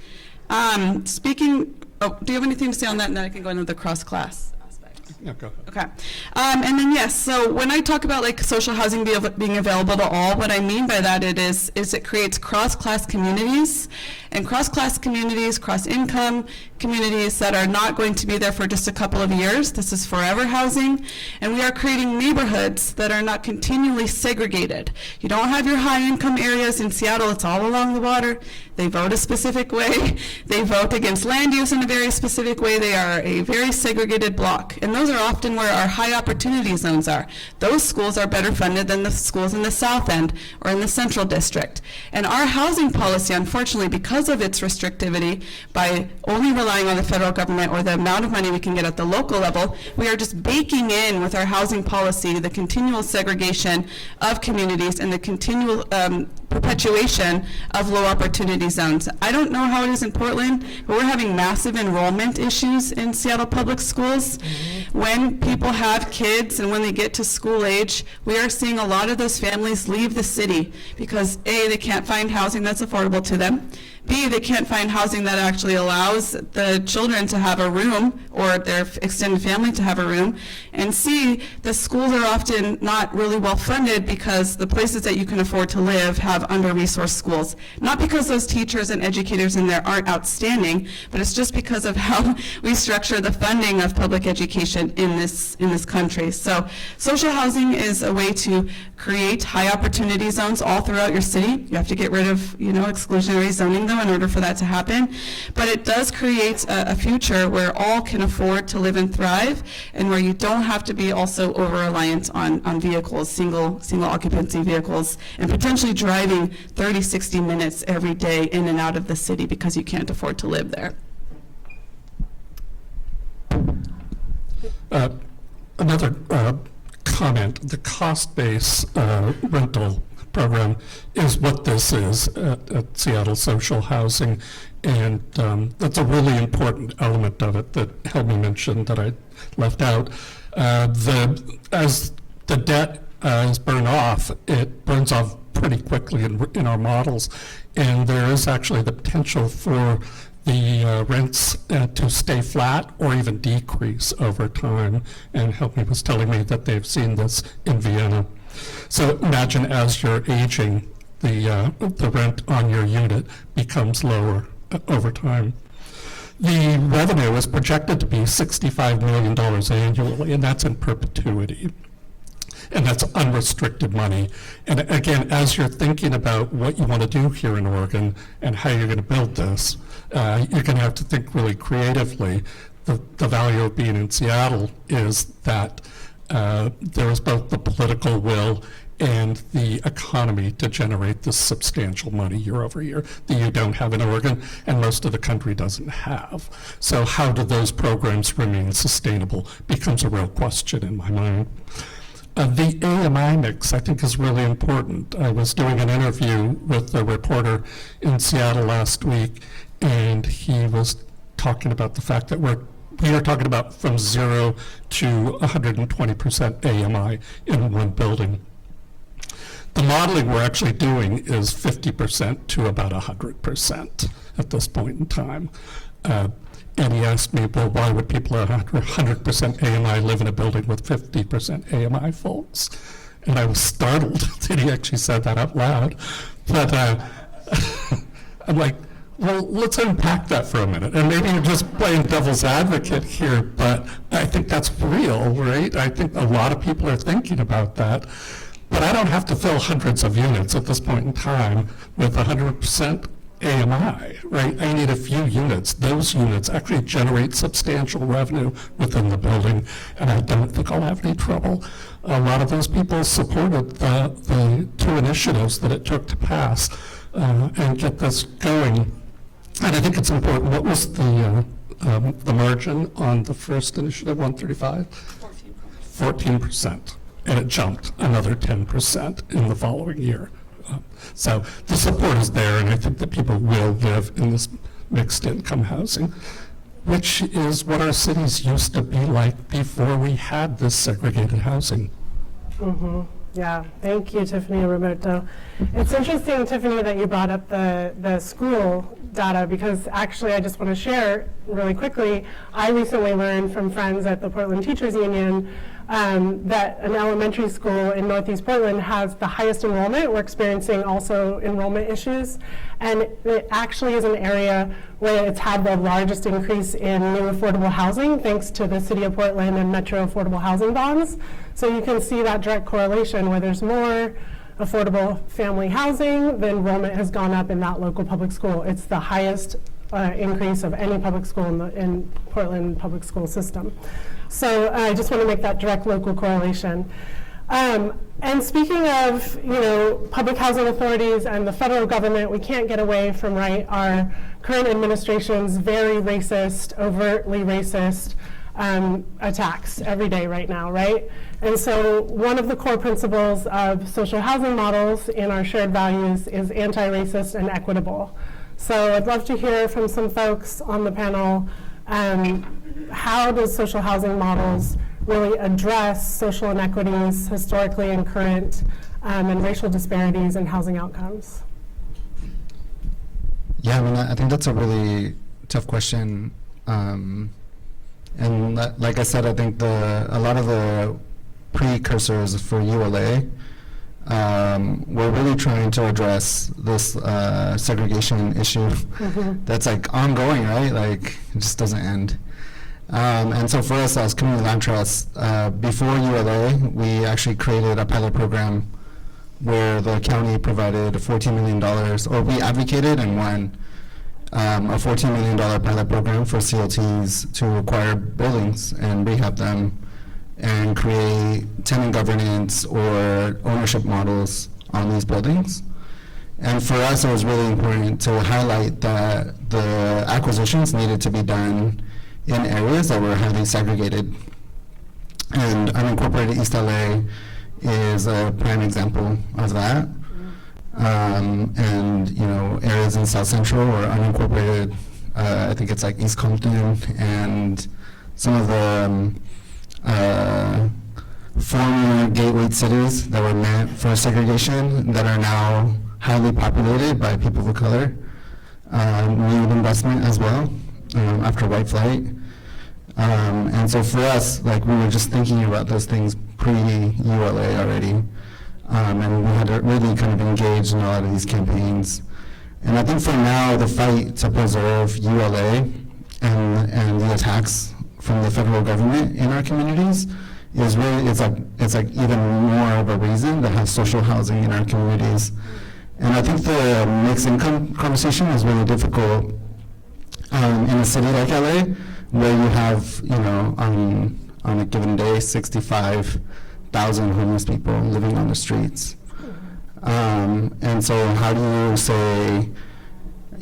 Do you have anything to say on that, and then I can go into the cross-class aspect? No, go ahead. Okay. And then, yes, so when I talk about like social housing being available to all, what I mean by that is it creates cross-class communities, and cross-class communities, cross-income communities that are not going to be there for just a couple of years. This is forever housing. And we are creating neighborhoods that are not continually segregated. You don't have your high-income areas in Seattle. It's all along the water. They vote a specific way. They vote against land use in a very specific way. They are a very segregated block. And those are often where our high opportunity zones are. Those schools are better funded than the schools in the South End or in the Central District. And our housing policy, unfortunately, because of its restrictivity, by only relying on the federal government or the amount of money we can get at the local level, we are just baking in with our housing policy the continual segregation of communities and the continual perpetuation of low opportunity zones. I don't know how it is in Portland, but we're having massive enrollment issues in Seattle public schools. When people have kids and when they get to school age, we are seeing a lot of those families leave the city because A, they can't find housing that's affordable to them. B, they can't find housing that actually allows the children to have a room or their extended family to have a room. And C, the schools are often not really well funded because the places that you can afford to live have under-resourced schools. Not because those teachers and educators in there aren't outstanding, but it's just because of how we structure the funding of public education in this country. So social housing is a way to create high opportunity zones all throughout your city. You have to get rid of, exclusionary zoning though in order for that to happen. But it does create a future where all can afford to live and thrive, and where you don't have to be also over-reliant on vehicles, single occupancy vehicles, and potentially driving 30, 60 minutes every day in and out of the city because you can't afford to live there. Another comment, the cost-based rental program is what this is at Seattle Social Housing, and that's a really important element of it that Helmy mentioned that I left out. As the debt is burned off, it burns off pretty quickly in our models, and there is actually the potential for the rents to stay flat or even decrease over time. And Helmy was telling me that they've seen this in Vienna. So imagine as you're aging, the rent on your unit becomes lower over time. The revenue is projected to be $65 million annually, and that's in perpetuity. And that's unrestricted money. And again, as you're thinking about what you want to do here in Oregon and how you're going to build this, you're going to have to think really creatively. The value of being in Seattle is that there is both the political will and the economy to generate this substantial money year over year that you don't have in Oregon and most of the country doesn't have. So how do those programs remain sustainable becomes a real question in my mind. The AMI mix, I think, is really important. I was doing an interview with a reporter in Seattle last week, and he was talking about the fact that we are talking about from 0 to 120% AMI in one building. The modeling we're actually doing is 50% to about 100% at this point in time. And he asked me, well, why would people at 100% AMI live in a building with 50% AMI folks? And I was startled that he actually said that out loud. But I'm like, well, let's unpack that for a minute. And maybe you're just playing devil's advocate here, but I think that's real, right? I think a lot of people are thinking about that. But I don't have to fill hundreds of units at this point in time with 100% AMI, right? I need a few units. Those units actually generate substantial revenue within the building, and I don't think I'll have any trouble. A lot of those people supported the two initiatives that it took to pass and get this going. And I think it's important. What was the margin on the first initiative, 135? 14%. And it jumped another 10% in the following year. So the support is there, and I think that people will live in this mixed income housing, which is what our cities used to be like before we had this segregated housing. Mm-hmm. Yeah, thank you, Tiffany and Roberto. It's interesting, Tiffany, that you brought up the school data, because actually I just want to share really quickly, I recently learned from friends at the Portland Teachers Union that an elementary school in Northeast Portland has the highest enrollment. We're experiencing also enrollment issues, and it actually is an area where it's had the largest increase in new affordable housing thanks to the City of Portland and Metro affordable housing bonds. So you can see that direct correlation where there's more affordable family housing, the enrollment has gone up in that local public school. It's the highest increase of any public school in Portland public school system. So I just want to make that direct local correlation. And speaking of, public housing authorities and the federal government, we can't get away from, our current administration's very racist, overtly racist attacks every day right now, right? And so one of the core principles of social housing models in our shared values is anti-racist and equitable. So I'd love to hear from some folks on the panel, how does social housing models really address social inequities historically and current, and racial disparities in housing outcomes? Yeah, I mean, I think that's a really tough question. And like I said, I think a lot of the precursors for ULA we're really trying to address this segregation issue that's like ongoing, right? Like it just doesn't end. And so for us as Community Land Trust, before ULA, we actually created a pilot program where the county provided $14 million, or we advocated and won a $14 million pilot program for CLTs to acquire buildings and rehab them and create tenant governance or ownership models on these buildings. And for us, it was really important to highlight that the acquisitions needed to be done in areas that were highly segregated. And unincorporated East LA is a prime example of that. And areas in South Central or unincorporated, I think it's like East Compton and some of the former gateway cities that were meant for segregation that are now highly populated by people of color need investment as well after white flight. And so for us, like we were just thinking about those things pre-ULA already. And we had to really kind of engage in a lot of these campaigns. And I think for now, the fight to preserve ULA and the attacks from the federal government in our communities is really, it's like even more of a reason to have social housing in our communities. And I think the mixed income conversation is really difficult in a city like LA, where you have, on a given day, 65,000 homeless people living on the streets. And so how do you say,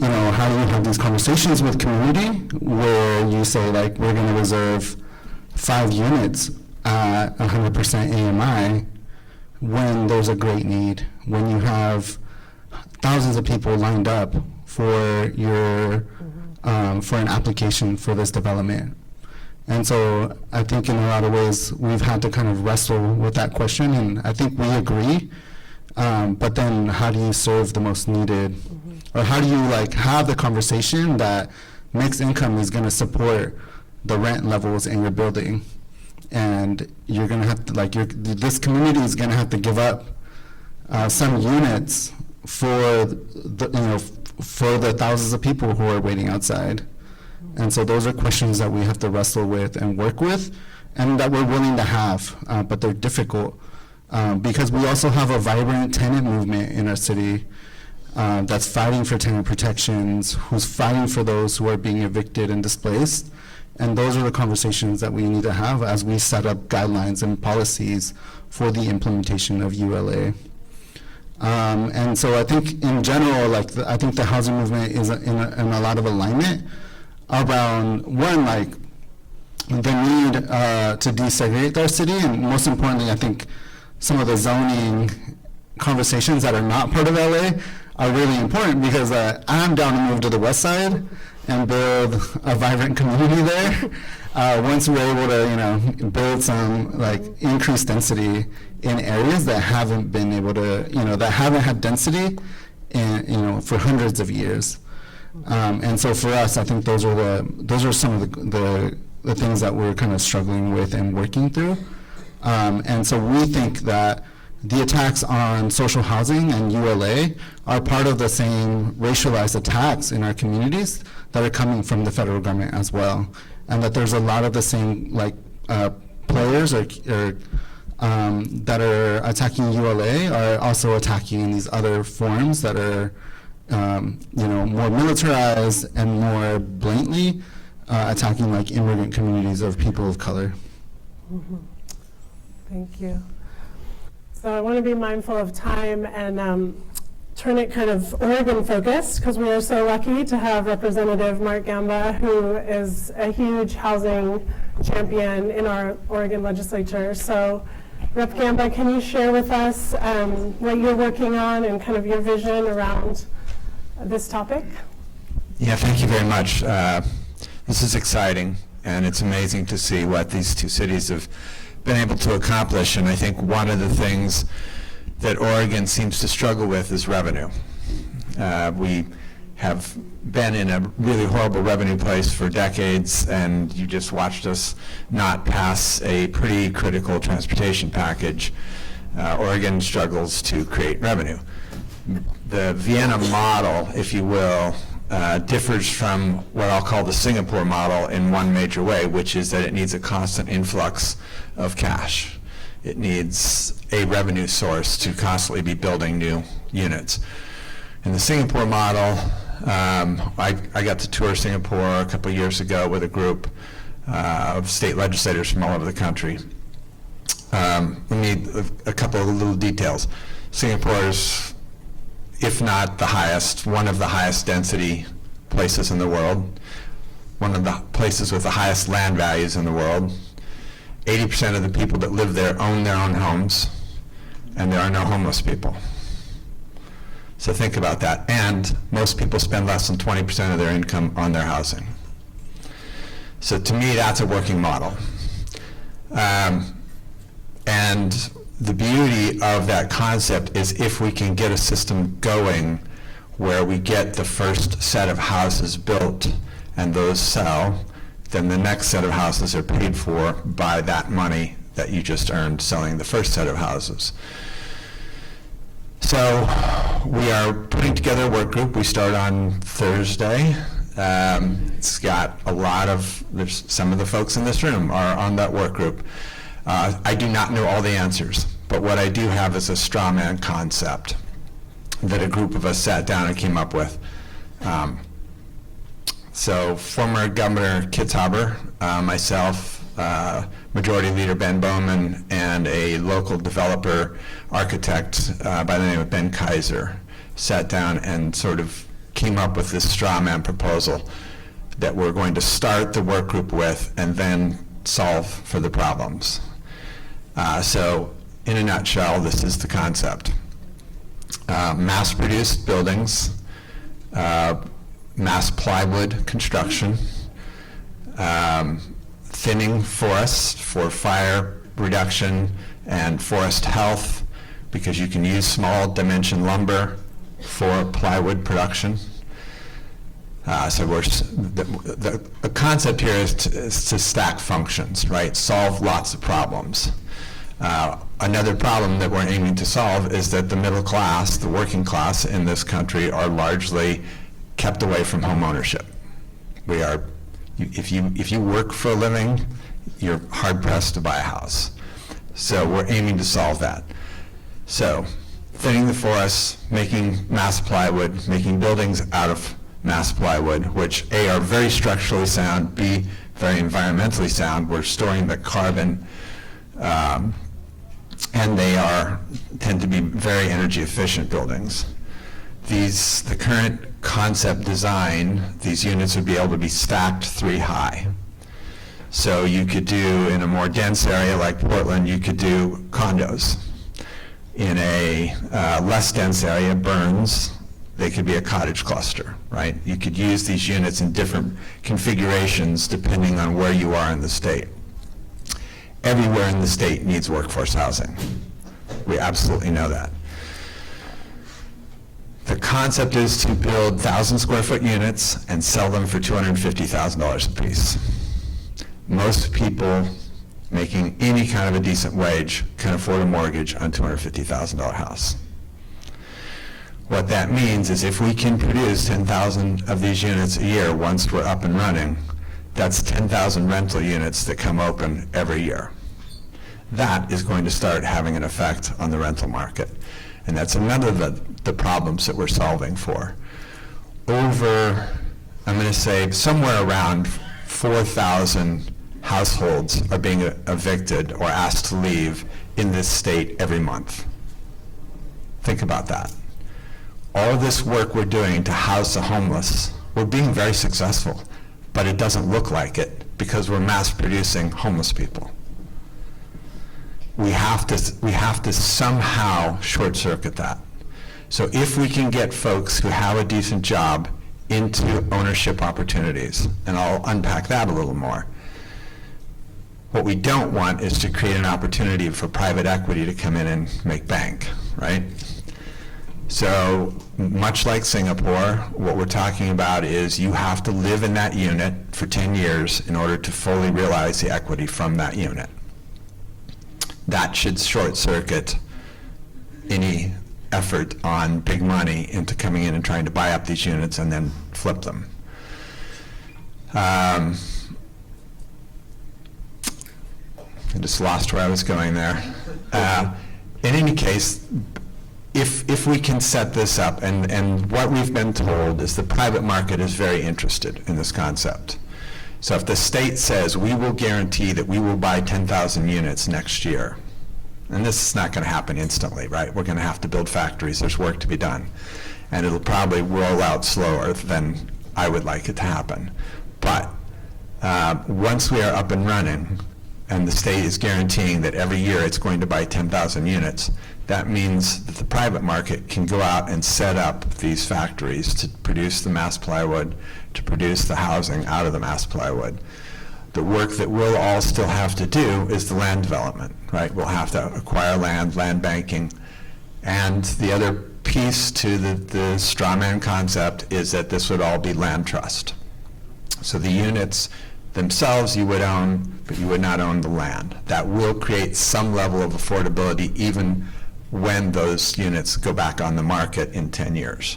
how do you have these conversations with community where you say, like, we're going to reserve 5 units at 100% AMI when there's a great need, when you have thousands of people lined up for your for an application for this development. And so I think in a lot of ways we've had to kind of wrestle with that question, and I think we agree, but then how do you serve the most needed? Or how do you have the conversation that mixed income is going to support the rent levels in your building, and you're going to have to this community is going to have to give up some units for the thousands of people who are waiting outside. And so those are questions that we have to wrestle with and work with, and that we're willing to have, but they're difficult because we also have a vibrant tenant movement in our city that's fighting for tenant protections, who's fighting for those who are being evicted and displaced. And those are the conversations that we need to have as we set up guidelines and policies for the implementation of ULA. And so I think in general, I think the housing movement is in a lot of alignment around, one, the need to desegregate our city, and most importantly, I think some of the zoning conversations that are not part of LA are really important, because I'm down to move to the west side and build a vibrant community there. Once we're able to, build some increased density in areas that haven't been able to, that haven't had density for hundreds of years. And so for us, I think those are some of the things that we're kind of struggling with and working through. And so we think that the attacks on social housing and ULA are part of the same racialized attacks in our communities that are coming from the federal government as well. And that there's a lot of the same players that are attacking ULA are also attacking in these other forms that are more militarized and more blatantly attacking like immigrant communities of people of color. Mm-hmm. Thank you. So I want to be mindful of time and turn it kind of Oregon focused, because we are so lucky to have Representative Mark Gamba, who is a huge housing champion in our Oregon legislature. So Rep. Gamba, can you share with us what you're working on and kind of your vision around this topic? Yeah, thank you very much. This is exciting, and it's amazing to see what these two cities have been able to accomplish. And I think one of the things that Oregon seems to struggle with is revenue. We have been in a really horrible revenue place for decades, and you just watched us not pass a pretty critical transportation package. Oregon struggles to create revenue. The Vienna model, if you will, differs from what I'll call the Singapore model in one major way, which is that it needs a constant influx of cash. It needs a revenue source to constantly be building new units. In the Singapore model, I got to tour Singapore a couple years ago with a group of state legislators from all over the country. We need a couple of little details. Singapore's, if not the highest, one of the highest density places in the world, one of the places with the highest land values in the world. 80% of the people that live there own their own homes, and there are no homeless people. So think about that. And most people spend less than 20% of their income on their housing. So to me, that's a working model. And the beauty of that concept is if we can get a system going where we get the first set of houses built and those sell, then the next set of houses are paid for by that money that you just earned selling the first set of houses. So we are putting together a work group. We start on Thursday. It's got there's some of the folks in this room are on that work group. I do not know all the answers, but what I do have is a straw man concept that a group of us sat down and came up with. So former Governor Kitzhaber, myself, Majority Leader Ben Bowman, and a local developer architect by the name of Ben Kaiser sat down and sort of came up with this straw man proposal that we're going to start the work group with and then solve for the problems. So in a nutshell, this is the concept. Mass-produced buildings, mass plywood construction, thinning forests for fire reduction and forest health, because you can use small dimension lumber for plywood production. So the concept here is to stack functions, right? Solve lots of problems. Another problem that we're aiming to solve is that the middle class, the working class in this country, are largely kept away from home ownership. If you work for a living, you're hard pressed to buy a house. So we're aiming to solve that. So thinning the forests, making mass plywood, making buildings out of mass plywood, which A, are very structurally sound, B, very environmentally sound. We're storing the carbon, and they tend to be very energy efficient buildings. The current concept design, these units would be able to be stacked 3 high. So you could do, in a more dense area like Portland, you could do condos. In a less dense area, Burns, they could be a cottage cluster, right? You could use these units in different configurations depending on where you are in the state. Everywhere in the state needs workforce housing. We absolutely know that. The concept is to build 1,000 square foot units and sell them for $250,000 a piece. Most people making any kind of a decent wage can afford a mortgage on a $250,000 house. What that means is if we can produce 10,000 of these units a year once we're up and running, that's 10,000 rental units that come open every year. That is going to start having an effect on the rental market. And that's another of the problems that we're solving for. Over, I'm going to say, somewhere around 4,000 households are being evicted or asked to leave in this state every month. Think about that. All this work we're doing to house the homeless, we're being very successful, but it doesn't look like it because we're mass producing homeless people. We have to somehow short circuit that. So if we can get folks who have a decent job into ownership opportunities, and I'll unpack that a little more. What we don't want is to create an opportunity for private equity to come in and make bank, right? So much like Singapore, what we're talking about is you have to live in that unit for 10 years in order to fully realize the equity from that unit. That should short circuit any effort on big money into coming in and trying to buy up these units and then flip them. I just lost where I was going there. In any case, if we can set this up, and what we've been told is the private market is very interested in this concept. So if the state says, we will guarantee that we will buy 10,000 units next year, and this is not going to happen instantly, right? We're going to have to build factories. There's work to be done. And it'll probably roll out slower than I would like it to happen. But once we are up and running, and the state is guaranteeing that every year it's going to buy 10,000 units, that means that the private market can go out and set up these factories to produce the mass plywood, to produce the housing out of the mass plywood. The work that we'll all still have to do is the land development, right? We'll have to acquire land, land banking, and the other piece to the straw man concept is that this would all be land trust. So the units themselves you would own, but you would not own the land. That will create some level of affordability even when those units go back on the market in 10 years.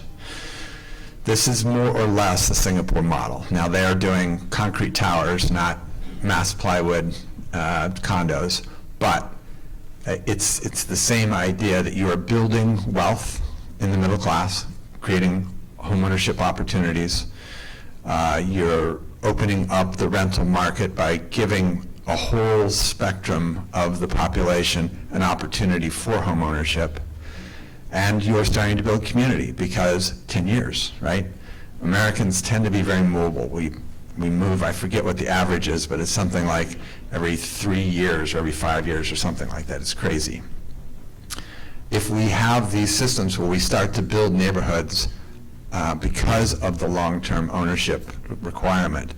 This is more or less the Singapore model. Now they are doing concrete towers, not mass plywood condos, but it's the same idea that you are building wealth in the middle class, creating homeownership opportunities. You're opening up the rental market by giving a whole spectrum of the population an opportunity for homeownership. And you're starting to build community because 10 years, right? Americans tend to be very mobile. We move, I forget what the average is, but it's something like every 3 years or every 5 years or something like that. It's crazy. If we have these systems where we start to build neighborhoods because of the long-term ownership requirement,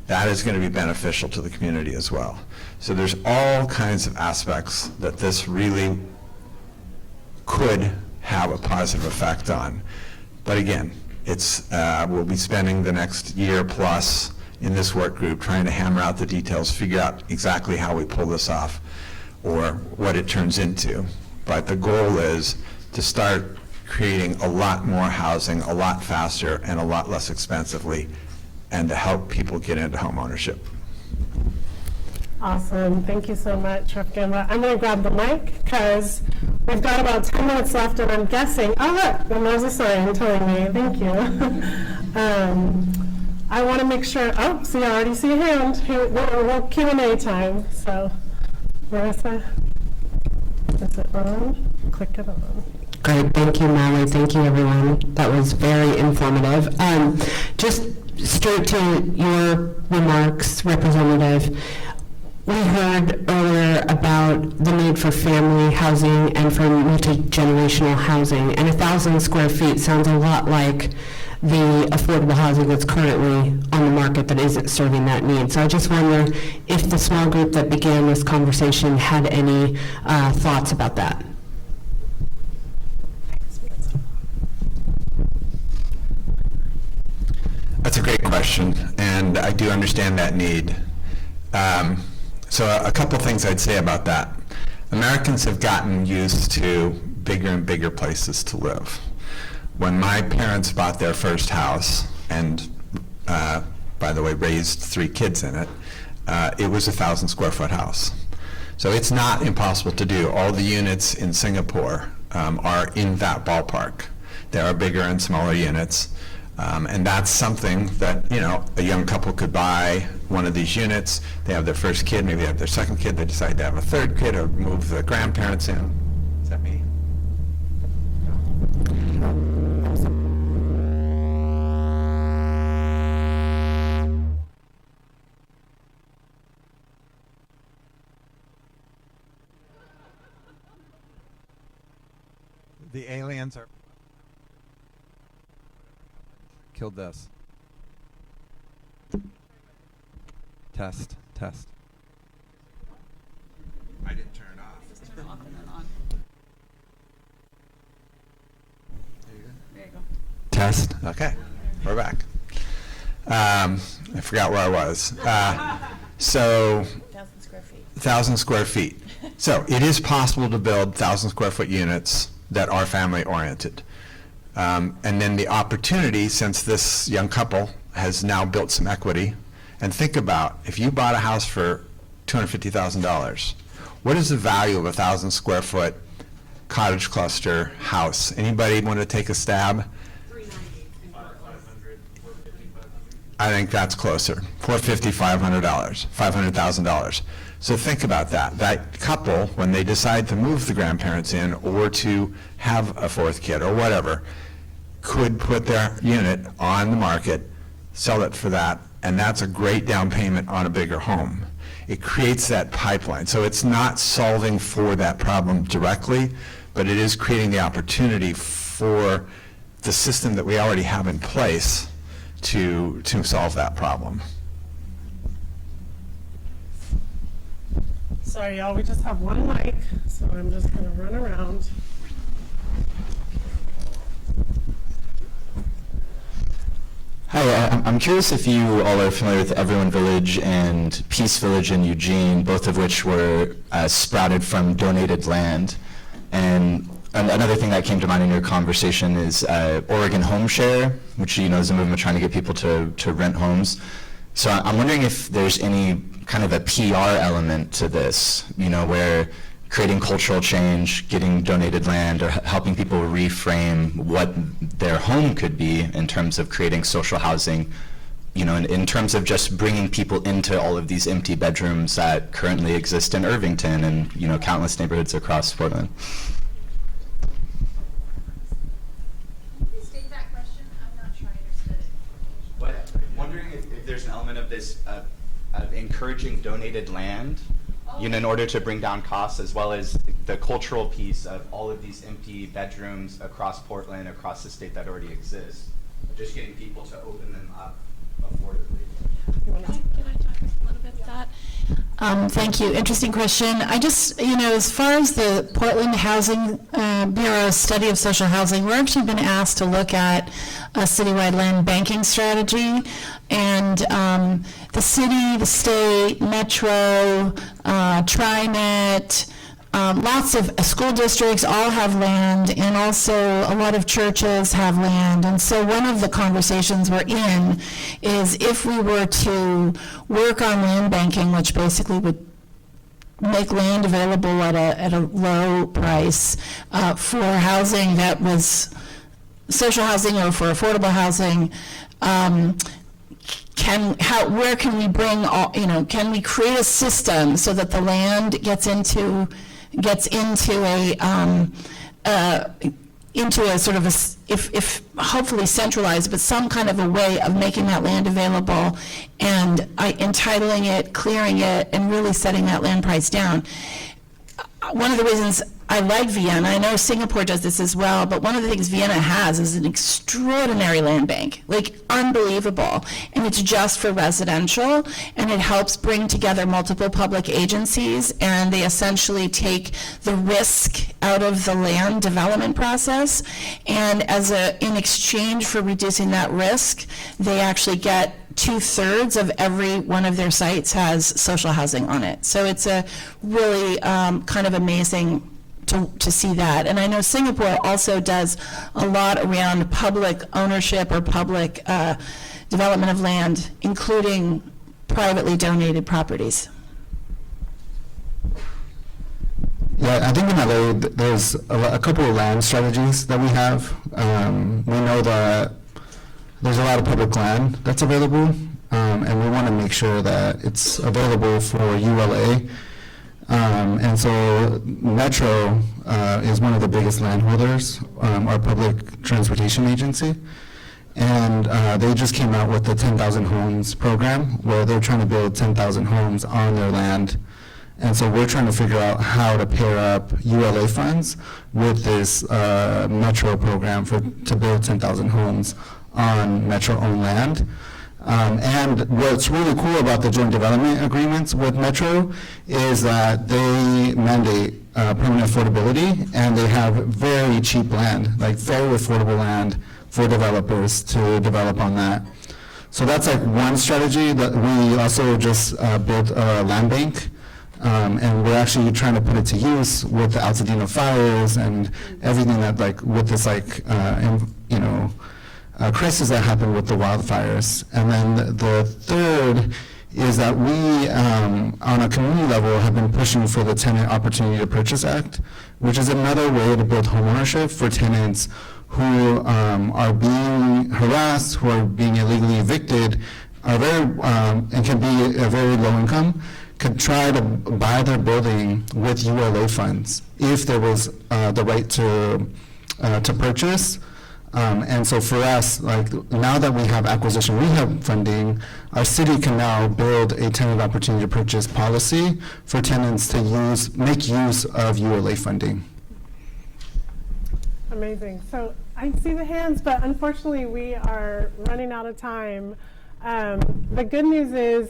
that is going to be beneficial to the community as well. So there's all kinds of aspects that this really could have a positive effect on. But again, we'll be spending the next year plus in this work group trying to hammer out the details, figure out exactly how we pull this off or what it turns into. But the goal is to start creating a lot more housing, a lot faster and a lot less expensively, and to help people get into home ownership. Awesome. Thank you so much, Rifkin. I'm going to grab the mic because we've got about 10 minutes left, and I'm guessing, oh, look, and there's a sign telling me. Thank you. I want to make sure, oh, see, I already see a hand. We're Q&A time. So, Marissa, is it on? Click it on. Great. Thank you, Molly. Thank you, everyone. That was very informative. Just straight to your remarks, Representative. We heard earlier about the need for family housing and for multi-generational housing, and 1,000 square feet sounds a lot like the affordable housing that's currently on the market that isn't serving that need. So I just wonder if the small group that began this conversation had any thoughts about that. question, and I do understand that need. So a couple things I'd say about that. Americans have gotten used to bigger and bigger places to live. When my parents bought their first house, and by the way, raised 3 kids in it, it was a 1,000 square foot house. So it's not impossible to do. All the units in Singapore are in that ballpark. There are bigger and smaller units. And that's something that, a young couple could buy one of these units. They have their first kid, maybe they have their second kid, they decide to have a third kid or move the grandparents in. Is that me? The aliens are... Killed this. Test. I didn't turn it off. Just turn it off and then on. There you go. Test. Okay, we're back. I forgot where I was. So 1,000 square feet. 1,000 square feet. So it is possible to build 1,000 square foot units that are family oriented. And then the opportunity, since this young couple has now built some equity, and think about, if you bought a house for $250,000, what is the value of a 1,000 square foot cottage cluster house? Anybody want to take a stab? I think that's closer, $450,000, $500, $500,000. So think about that. That couple, when they decide to move the grandparents in or to have a 4th kid or whatever, could put their unit on the market, sell it for that, and that's a great down payment on a bigger home. It creates that pipeline. So it's not solving for that problem directly, but it is creating the opportunity for the system that we already have in place to solve that problem. Sorry, y'all, we just have one mic, so I'm just going to run around. Hi, I'm curious if you all are familiar with Everyone Village and Peace Village in Eugene, both of which were sprouted from donated land. And another thing that came to mind in your conversation is Oregon Home Share, which is a movement trying to get people to rent homes. So I'm wondering if there's any kind of a PR element to this, where creating cultural change, getting donated land, or helping people reframe what their home could be in terms of creating social housing, in terms of just bringing people into all of these empty bedrooms that currently exist in Irvington and, countless neighborhoods across Portland. Can you state that question? I'm not sure I understood it. Wondering if there's an element of this, of encouraging donated land, in order to bring down costs, as well as the cultural piece of all of these empty bedrooms across Portland, across the state that already exist, just getting people to open them up affordably. Can I talk a little bit about that? Thank you. Interesting question. I just, as far as the Portland Housing Bureau study of social housing, we're actually been asked to look at a citywide land banking strategy. And the city, the state, Metro, TriNet, lots of school districts all have land, and also a lot of churches have land. And so one of the conversations we're in is if we were to work on land banking, which basically would make land available at a low price for housing that was social housing or for affordable housing, where can we bring all, can we create a system so that the land gets into a sort of if hopefully centralized, but some kind of a way of making that land available and entitling it, clearing it, and really setting that land price down. One of the reasons I like Vienna, I know Singapore does this as well, but one of the things Vienna has is an extraordinary land bank, like unbelievable. And it's just for residential, and it helps bring together multiple public agencies, and they essentially take the risk out of the land development process. And in exchange for reducing that risk, they actually get 2/3 of every one of their sites has social housing on it. So it's a really kind of amazing to see that. And I know Singapore also does a lot around public ownership or public development of land, including privately donated properties. Yeah, I think in LA, there's a couple of land strategies that we have. We know that there's a lot of public land that's available, and we want to make sure that it's available for ULA. And so Metro is one of the biggest landholders, our public transportation agency. And they just came out with the 10,000 homes program, where they're trying to build 10,000 homes on their land. And so we're trying to figure out how to pair up ULA funds with this Metro program to build 10,000 homes on Metro-owned land. And what's really cool about the joint development agreements with Metro is that they mandate permanent affordability, and they have very cheap land, like very affordable land for developers to develop on that. So that's like one strategy. That we also just built a land bank. And we're actually trying to put it to use with the Altadena fires and everything that, like, with this, like, crisis that happened with the wildfires. And then the third is that we, on a community level, have been pushing for the Tenant Opportunity to Purchase Act, which is another way to build homeownership for tenants who are being harassed, who are being illegally evicted, are very, and can be a very low income, could try to buy their building with ULA funds if there was the right to purchase. And so for us, like, now that we have acquisition rehab funding, our city can now build a tenant opportunity to purchase policy for tenants to make use of ULA funding. Amazing. So I see the hands, but unfortunately we are running out of time. The good news is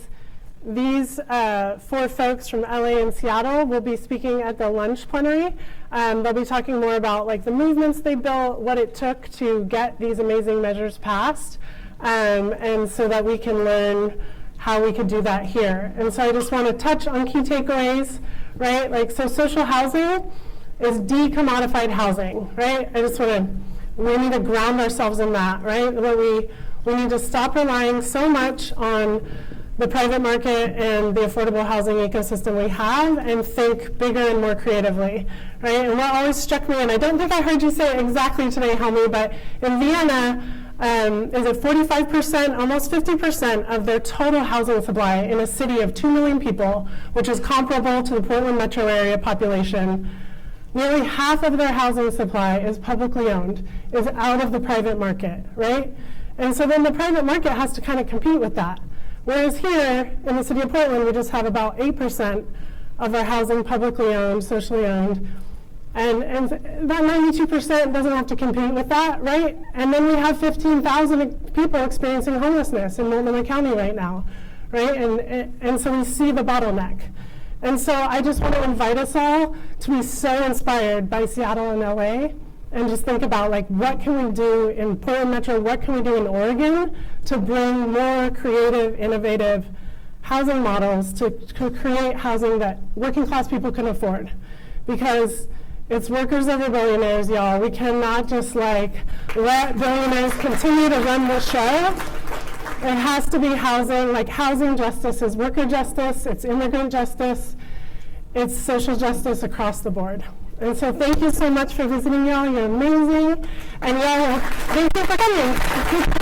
these 4 folks from LA and Seattle will be speaking at the lunch plenary. They'll be talking more about, like, the movements they built, what it took to get these amazing measures passed, and so that we can learn how we could do that here. And so I just want to touch on key takeaways, right? Like, so social housing is decommodified housing, right? We need to ground ourselves in that, right? We need to stop relying so much on the private market and the affordable housing ecosystem we have, and think bigger and more creatively, right? And what always struck me, and I don't think I heard you say it exactly today, Helmi, but in Vienna, is it 45%, almost 50% of their total housing supply in a city of 2 million people, which is comparable to the Portland metro area population. Nearly half of their housing supply is publicly owned, is out of the private market, right? And so then the private market has to kind of compete with that. Whereas here in the city of Portland, we just have about 8% of our housing publicly owned, socially owned. And that 92% doesn't have to compete with that, right? And then we have 15,000 people experiencing homelessness in Multnomah County right now, right? And so we see the bottleneck. And so I just want to invite us all to be so inspired by Seattle and LA, and just think about, like, what can we do in Portland Metro, what can we do in Oregon to bring more creative, innovative housing models to create housing that working class people can afford. Because it's workers over billionaires, y'all. We cannot just, like, let billionaires continue to run the show. It has to be housing. Like, housing justice is worker justice, it's immigrant justice, it's social justice across the board. And so thank you so much for visiting, y'all. You're amazing. And y'all, thank you for coming.